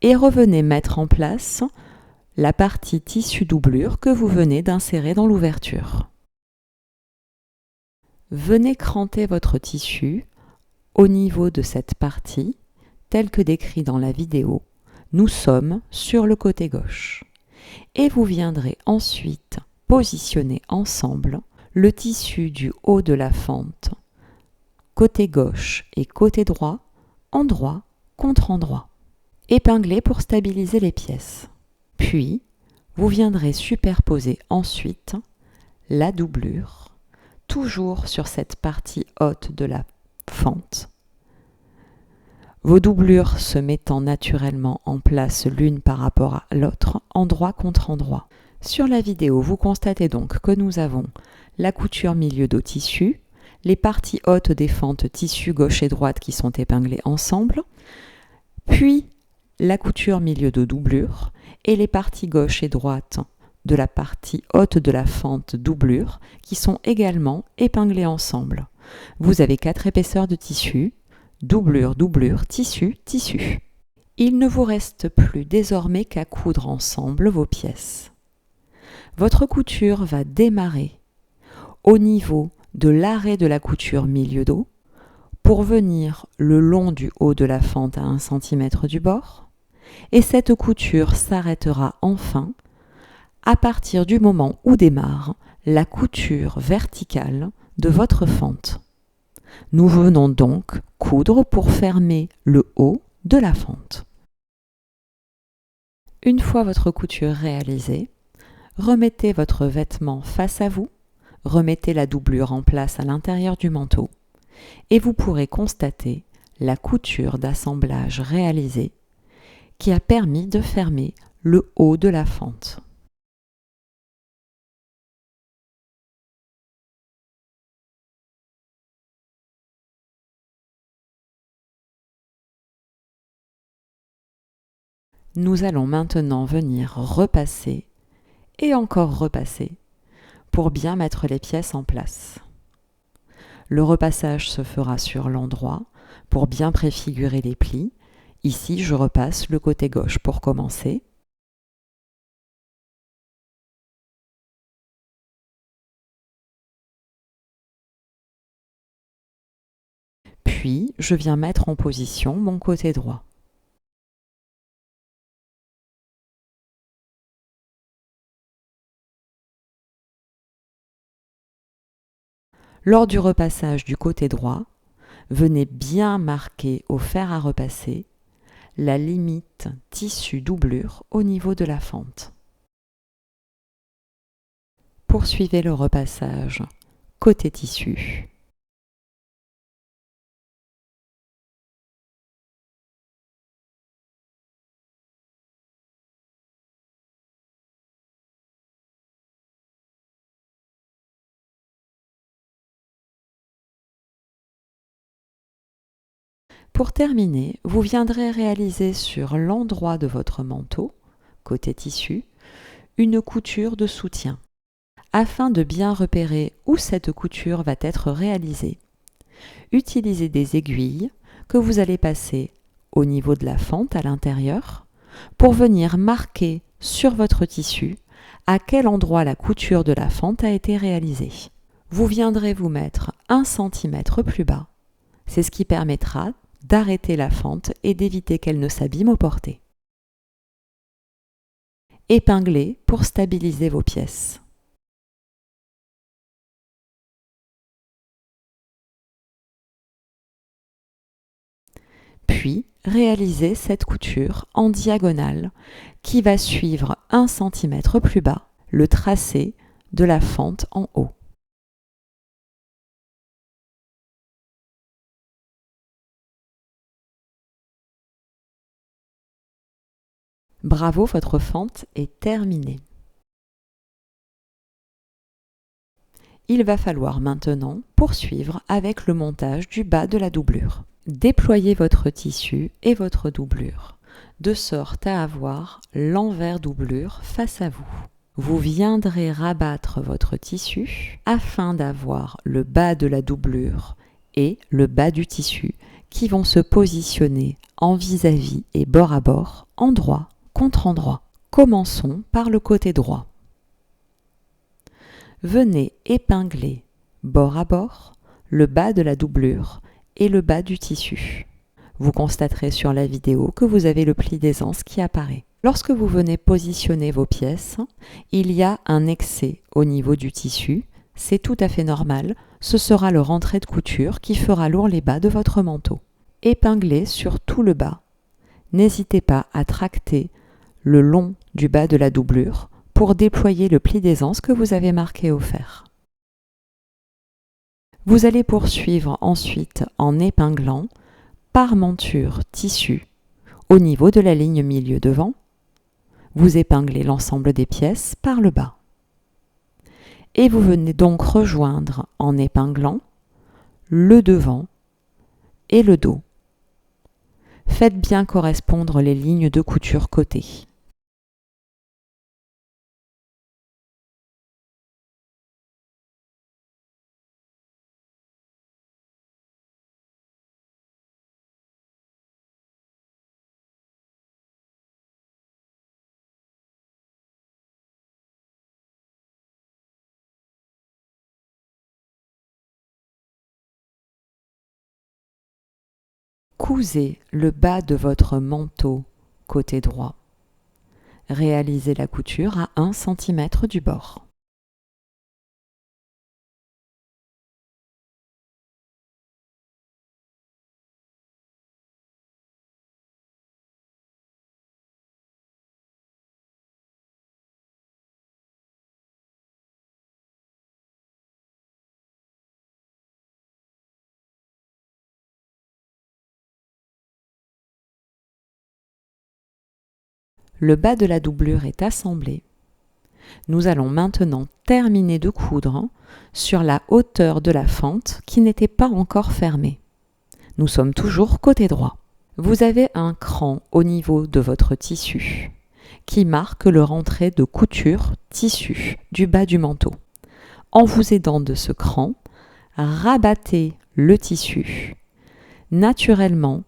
et revenez mettre en place la partie tissu doublure que vous venez d'insérer dans l'ouverture. Venez cranter votre tissu au niveau de cette partie, tel que décrit dans la vidéo. Nous sommes sur le côté gauche. Et vous viendrez ensuite positionner ensemble le tissu du haut de la fente, côté gauche et côté droit, endroit contre endroit. Épingler pour stabiliser les pièces. Puis, vous viendrez superposer ensuite la doublure, toujours sur cette partie haute de la fente. Vos doublures se mettant naturellement en place l'une par rapport à l'autre, endroit contre endroit. Sur la vidéo, vous constatez donc que nous avons la couture milieu dos tissu, les parties hautes des fentes tissu gauche et droite qui sont épinglées ensemble, puis la couture milieu dos doublure et les parties gauche et droite de la partie haute de la fente doublure qui sont également épinglées ensemble. Vous avez 4 épaisseurs de tissu, doublure, doublure, tissu, tissu. Il ne vous reste plus désormais qu'à coudre ensemble vos pièces. Votre couture va démarrer au niveau de l'arrêt de la couture milieu dos pour venir le long du haut de la fente à 1 cm du bord, et cette couture s'arrêtera enfin à partir du moment où démarre la couture verticale de votre fente. Nous venons donc coudre pour fermer le haut de la fente. Une fois votre couture réalisée, remettez votre vêtement face à vous, remettez la doublure en place à l'intérieur du manteau et vous pourrez constater la couture d'assemblage réalisée qui a permis de fermer le haut de la fente. Nous allons maintenant venir repasser et encore repasser pour bien mettre les pièces en place. Le repassage se fera sur l'endroit pour bien préfigurer les plis. Ici, je repasse le côté gauche pour commencer. Puis, je viens mettre en position mon côté droit. Lors du repassage du côté droit, venez bien marquer au fer à repasser la limite tissu doublure au niveau de la fente. Poursuivez le repassage côté tissu. Pour terminer, vous viendrez réaliser sur l'endroit de votre manteau, côté tissu, une couture de soutien. Afin de bien repérer où cette couture va être réalisée, utilisez des aiguilles que vous allez passer au niveau de la fente à l'intérieur pour venir marquer sur votre tissu à quel endroit la couture de la fente a été réalisée. Vous viendrez vous mettre 1 cm plus bas. C'est ce qui permettra d'arrêter la fente et d'éviter qu'elle ne s'abîme au porté. Épinglez pour stabiliser vos pièces. Puis, réalisez cette couture en diagonale qui va suivre 1 cm plus bas le tracé de la fente en haut. Bravo, votre fente est terminée. Il va falloir maintenant poursuivre avec le montage du bas de la doublure. Déployez votre tissu et votre doublure. de sorte à avoir l'envers doublure face à vous. Vous viendrez rabattre votre tissu afin d'avoir le bas de la doublure et le bas du tissu qui vont se positionner en vis-à-vis et bord à bord, endroit contre endroit. Commençons par le côté droit. Venez épingler bord à bord le bas de la doublure et le bas du tissu. Vous constaterez sur la vidéo que vous avez le pli d'aisance qui apparaît. Lorsque vous venez positionner vos pièces, il y a un excès au niveau du tissu. C'est tout à fait normal. Ce sera le rentré de couture qui fera lourd les bas de votre manteau. Épinglez sur tout le bas. N'hésitez pas à tracter le long du bas de la doublure pour déployer le pli d'aisance que vous avez marqué au fer. Vous allez poursuivre ensuite en épinglant par monture tissu au niveau de la ligne milieu devant. Vous épinglez l'ensemble des pièces par le bas. Et vous venez donc rejoindre en épinglant le devant et le dos. Faites bien correspondre les lignes de couture côté. Cousez le bas de votre manteau côté droit. Réalisez la couture à 1 cm du bord. Le bas de la doublure est assemblé. Nous allons maintenant terminer de coudre sur la hauteur de la fente qui n'était pas encore fermée. Nous sommes toujours côté droit. Vous avez un cran au niveau de votre tissu qui marque le rentré de couture tissu du bas du manteau. En vous aidant de ce cran, rabattez le tissu. Naturellement,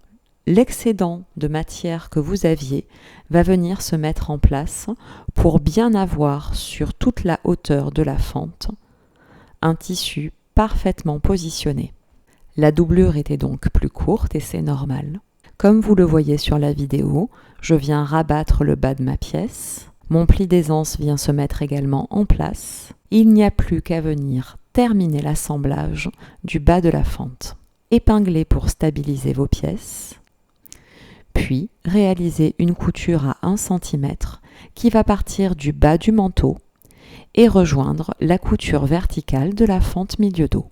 l'excédent de matière que vous aviez va venir se mettre en place pour bien avoir sur toute la hauteur de la fente un tissu parfaitement positionné. La doublure était donc plus courte et c'est normal. Comme vous le voyez sur la vidéo, je viens rabattre le bas de ma pièce. Mon pli d'aisance vient se mettre également en place. Il n'y a plus qu'à venir terminer l'assemblage du bas de la fente. Épinglez pour stabiliser vos pièces. Puis, réalisez une couture à 1 cm qui va partir du bas du manteau et rejoindre la couture verticale de la fente milieu dos.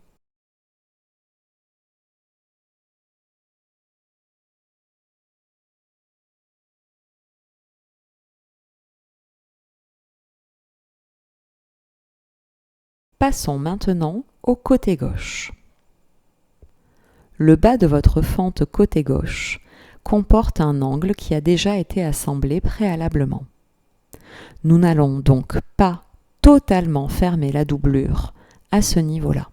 Passons maintenant au côté gauche. Le bas de votre fente côté gauche comporte un angle qui a déjà été assemblé préalablement. Nous n'allons donc pas totalement fermer la doublure à ce niveau-là.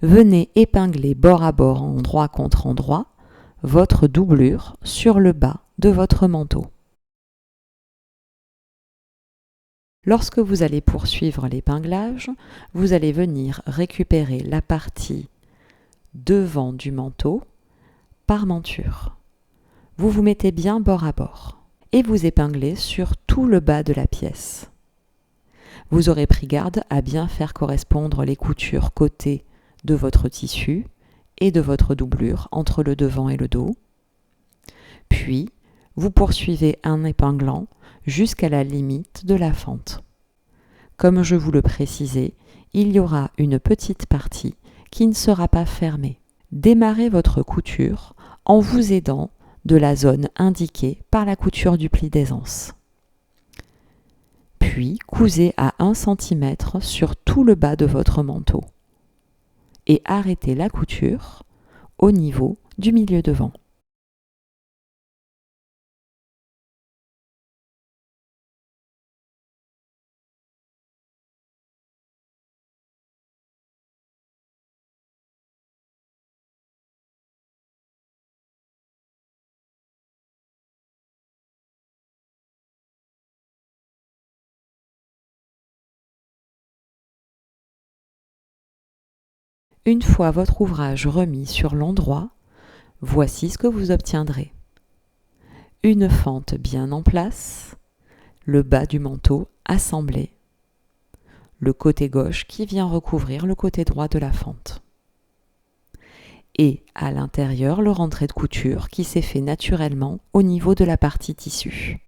Venez épingler bord à bord, endroit contre endroit, votre doublure sur le bas de votre manteau. Lorsque vous allez poursuivre l'épinglage, vous allez venir récupérer la partie devant du manteau par monture. Vous vous mettez bien bord à bord et vous épinglez sur tout le bas de la pièce. Vous aurez pris garde à bien faire correspondre les coutures côté de votre tissu et de votre doublure entre le devant et le dos. Puis, vous poursuivez en épinglant jusqu'à la limite de la fente. Comme je vous le précisais, il y aura une petite partie qui ne sera pas fermée. Démarrez votre couture en vous aidant de la zone indiquée par la couture du pli d'aisance. Puis, cousez à 1 cm sur tout le bas de votre manteau et arrêtez la couture au niveau du milieu devant. Une fois votre ouvrage remis sur l'endroit, voici ce que vous obtiendrez. Une fente bien en place, le bas du manteau assemblé, le côté gauche qui vient recouvrir le côté droit de la fente. Et à l'intérieur, le rentré de couture qui s'est fait naturellement au niveau de la partie tissu.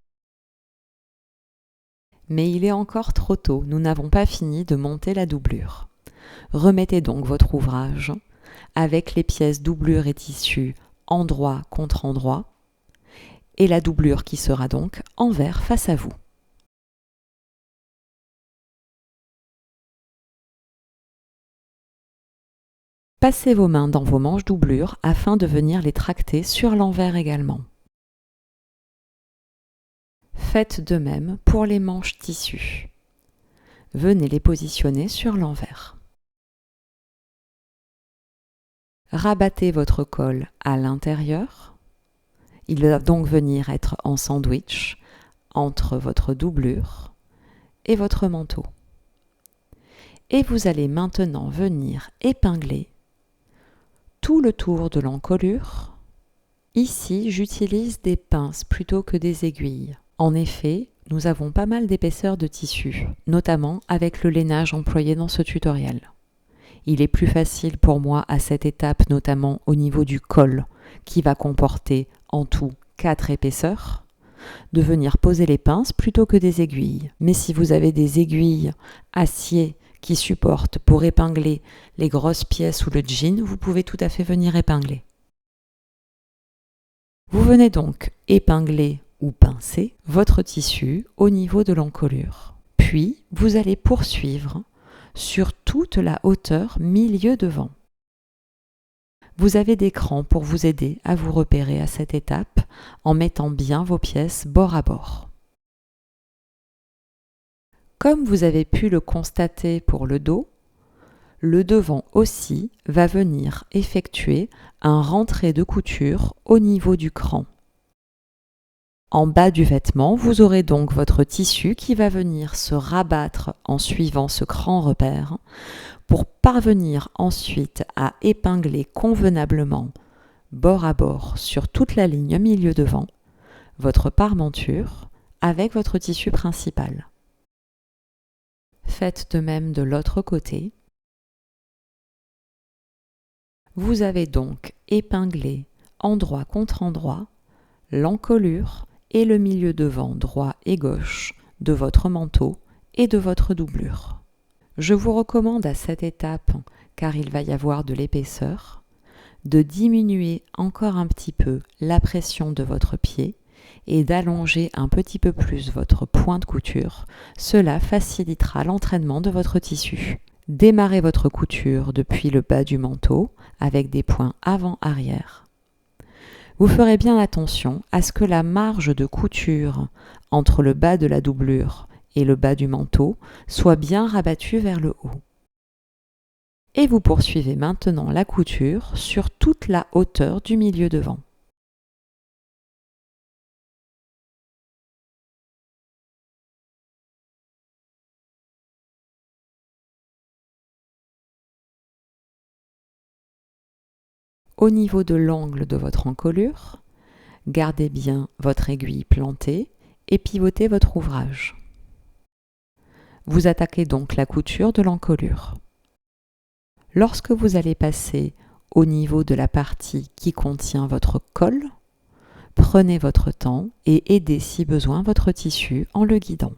Mais il est encore trop tôt, nous n'avons pas fini de monter la doublure. Remettez donc votre ouvrage avec les pièces doublure et tissu endroit contre endroit et la doublure qui sera donc envers face à vous. Passez vos mains dans vos manches doublure afin de venir les tracter sur l'envers également. Faites de même pour les manches tissu. Venez les positionner sur l'envers. Rabattez votre col à l'intérieur. Il doit donc venir être en sandwich entre votre doublure et votre manteau. Et vous allez maintenant venir épingler tout le tour de l'encolure. Ici, j'utilise des pinces plutôt que des aiguilles. En effet, nous avons pas mal d'épaisseur de tissu, notamment avec le lainage employé dans ce tutoriel. Il est plus facile pour moi à cette étape, notamment au niveau du col, qui va comporter en tout 4 épaisseurs, de venir poser les pinces plutôt que des aiguilles. Mais si vous avez des aiguilles acier qui supportent pour épingler les grosses pièces ou le jean, vous pouvez tout à fait venir épingler. Vous venez donc épingler ou pincer votre tissu au niveau de l'encolure. Puis, vous allez poursuivre sur toute la hauteur milieu devant. Vous avez des crans pour vous aider à vous repérer à cette étape en mettant bien vos pièces bord à bord. Comme vous avez pu le constater pour le dos, le devant aussi va venir effectuer un rentré de couture au niveau du cran. En bas du vêtement, vous aurez donc votre tissu qui va venir se rabattre en suivant ce cran repère pour parvenir ensuite à épingler convenablement bord à bord sur toute la ligne milieu devant votre parmenture avec votre tissu principal. Faites de même de l'autre côté. Vous avez donc épinglé endroit contre endroit l'encolure et le milieu devant droit et gauche de votre manteau et de votre doublure. Je vous recommande à cette étape, car il va y avoir de l'épaisseur, de diminuer encore un petit peu la pression de votre pied et d'allonger un petit peu plus votre point de couture. Cela facilitera l'entraînement de votre tissu. Démarrez votre couture depuis le bas du manteau avec des points avant-arrière. Vous ferez bien attention à ce que la marge de couture entre le bas de la doublure et le bas du manteau soit bien rabattue vers le haut. Et vous poursuivez maintenant la couture sur toute la hauteur du milieu devant. Au niveau de l'angle de votre encolure, gardez bien votre aiguille plantée et pivotez votre ouvrage. Vous attaquez donc la couture de l'encolure. Lorsque vous allez passer au niveau de la partie qui contient votre col, prenez votre temps et aidez si besoin votre tissu en le guidant.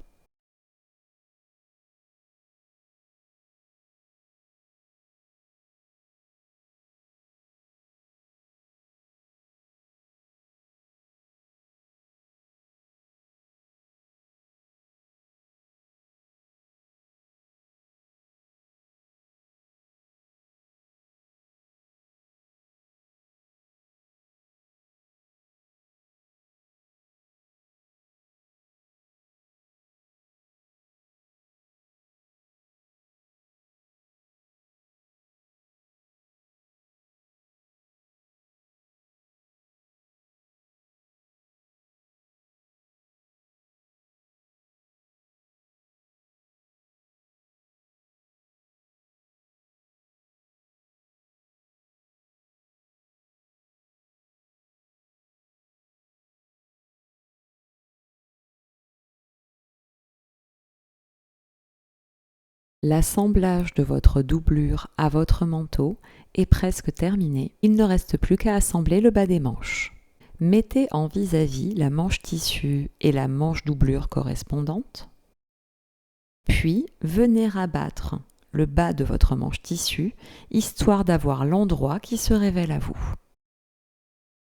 L'assemblage de votre doublure à votre manteau est presque terminé. Il ne reste plus qu'à assembler le bas des manches. Mettez en vis-à-vis la manche tissu et la manche doublure correspondante. Puis, venez rabattre le bas de votre manche tissu, histoire d'avoir l'endroit qui se révèle à vous.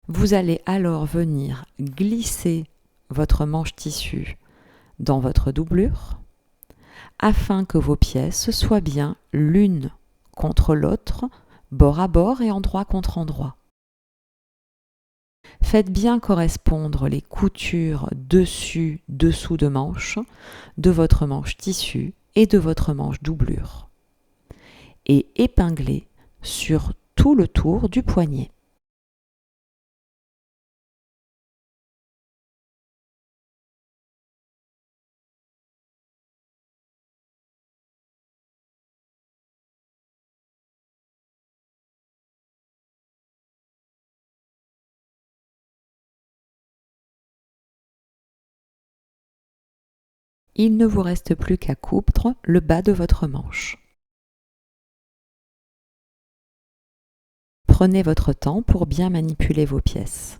Vous allez alors venir glisser votre manche tissu dans votre doublure, afin que vos pièces soient bien l'une contre l'autre, bord à bord et endroit contre endroit. Faites bien correspondre les coutures dessus-dessous de manche de votre manche tissu et de votre manche doublure. Et épinglez sur tout le tour du poignet. Il ne vous reste plus qu'à coudre le bas de votre manche. Prenez votre temps pour bien manipuler vos pièces.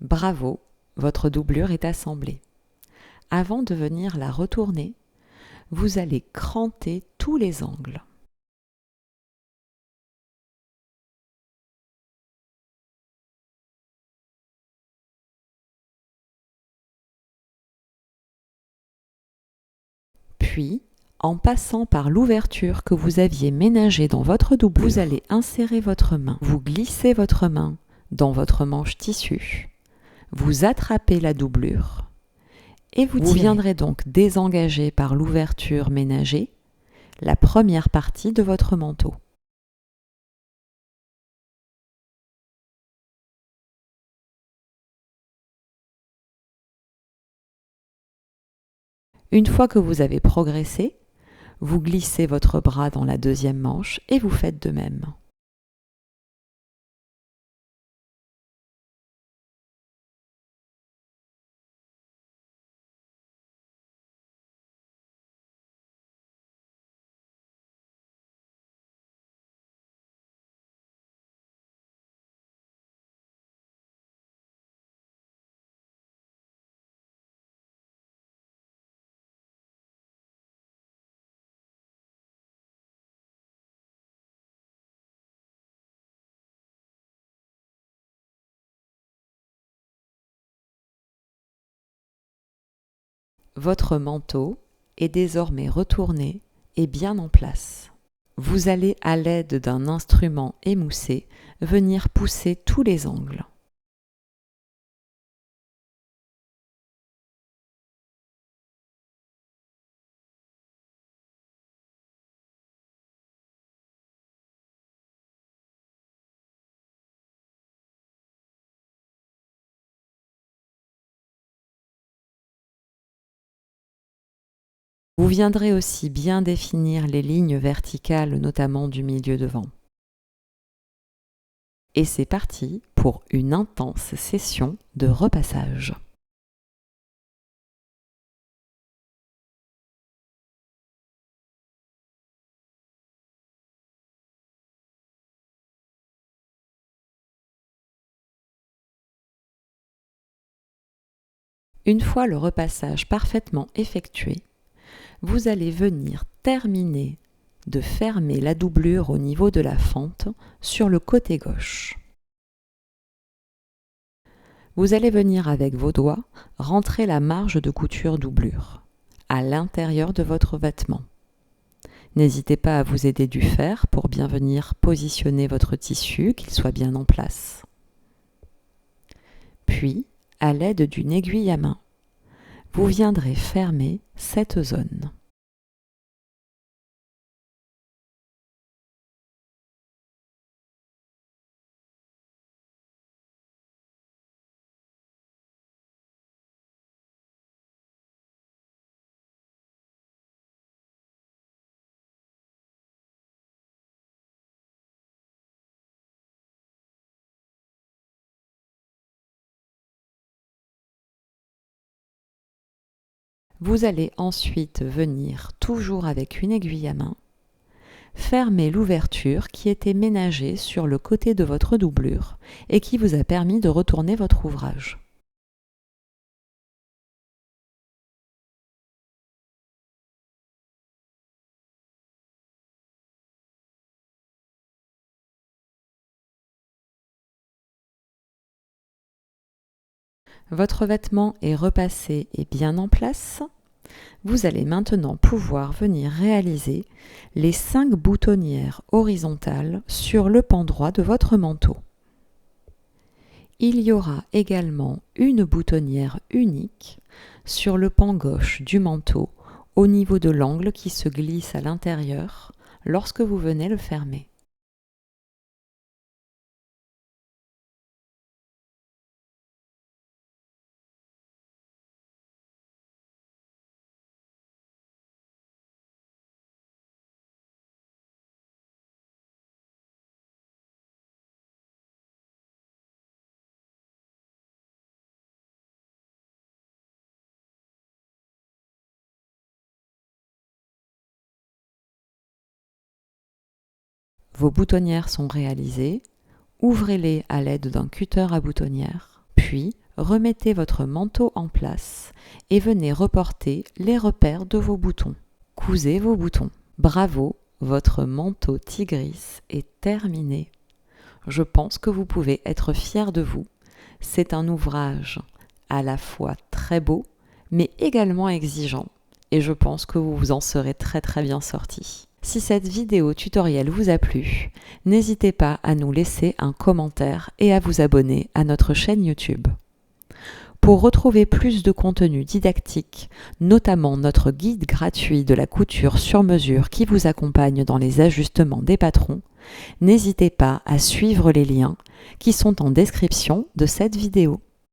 Bravo, votre doublure est assemblée. Avant de venir la retourner, vous allez cranter tous les angles. Puis, en passant par l'ouverture que vous aviez ménagée dans votre doublure, vous allez insérer votre main. Vous glissez votre main dans votre manche tissu. Vous attrapez la doublure et vous viendrez donc désengager par l'ouverture ménagée la première partie de votre manteau. Une fois que vous avez progressé, vous glissez votre bras dans la deuxième manche et vous faites de même. Votre manteau est désormais retourné et bien en place. Vous allez, à l'aide d'un instrument émoussé, venir pousser tous les angles. Vous viendrez aussi bien définir les lignes verticales, notamment du milieu devant. Et c'est parti pour une intense session de repassage. Une fois le repassage parfaitement effectué, vous allez venir terminer de fermer la doublure au niveau de la fente sur le côté gauche. Vous allez venir avec vos doigts rentrer la marge de couture doublure à l'intérieur de votre vêtement. N'hésitez pas à vous aider du fer pour bien venir positionner votre tissu, qu'il soit bien en place. Puis, à l'aide d'une aiguille à main, vous viendrez fermer cette zone. Vous allez ensuite venir, toujours avec une aiguille à main, fermer l'ouverture qui était ménagée sur le côté de votre doublure et qui vous a permis de retourner votre ouvrage. Votre vêtement est repassé et bien en place. Vous allez maintenant pouvoir venir réaliser les 5 boutonnières horizontales sur le pan droit de votre manteau. Il y aura également une boutonnière unique sur le pan gauche du manteau au niveau de l'angle qui se glisse à l'intérieur lorsque vous venez le fermer. Vos boutonnières sont réalisées, ouvrez-les à l'aide d'un cutter à boutonnière, puis remettez votre manteau en place et venez reporter les repères de vos boutons. Cousez vos boutons. Bravo, votre manteau Tigris est terminé. Je pense que vous pouvez être fiers de vous. C'est un ouvrage à la fois très beau, mais également exigeant. Et je pense que vous vous en serez très bien sortis. Si cette vidéo tutoriel vous a plu, n'hésitez pas à nous laisser un commentaire et à vous abonner à notre chaîne YouTube. Pour retrouver plus de contenu didactique, notamment notre guide gratuit de la couture sur mesure qui vous accompagne dans les ajustements des patrons, n'hésitez pas à suivre les liens qui sont en description de cette vidéo.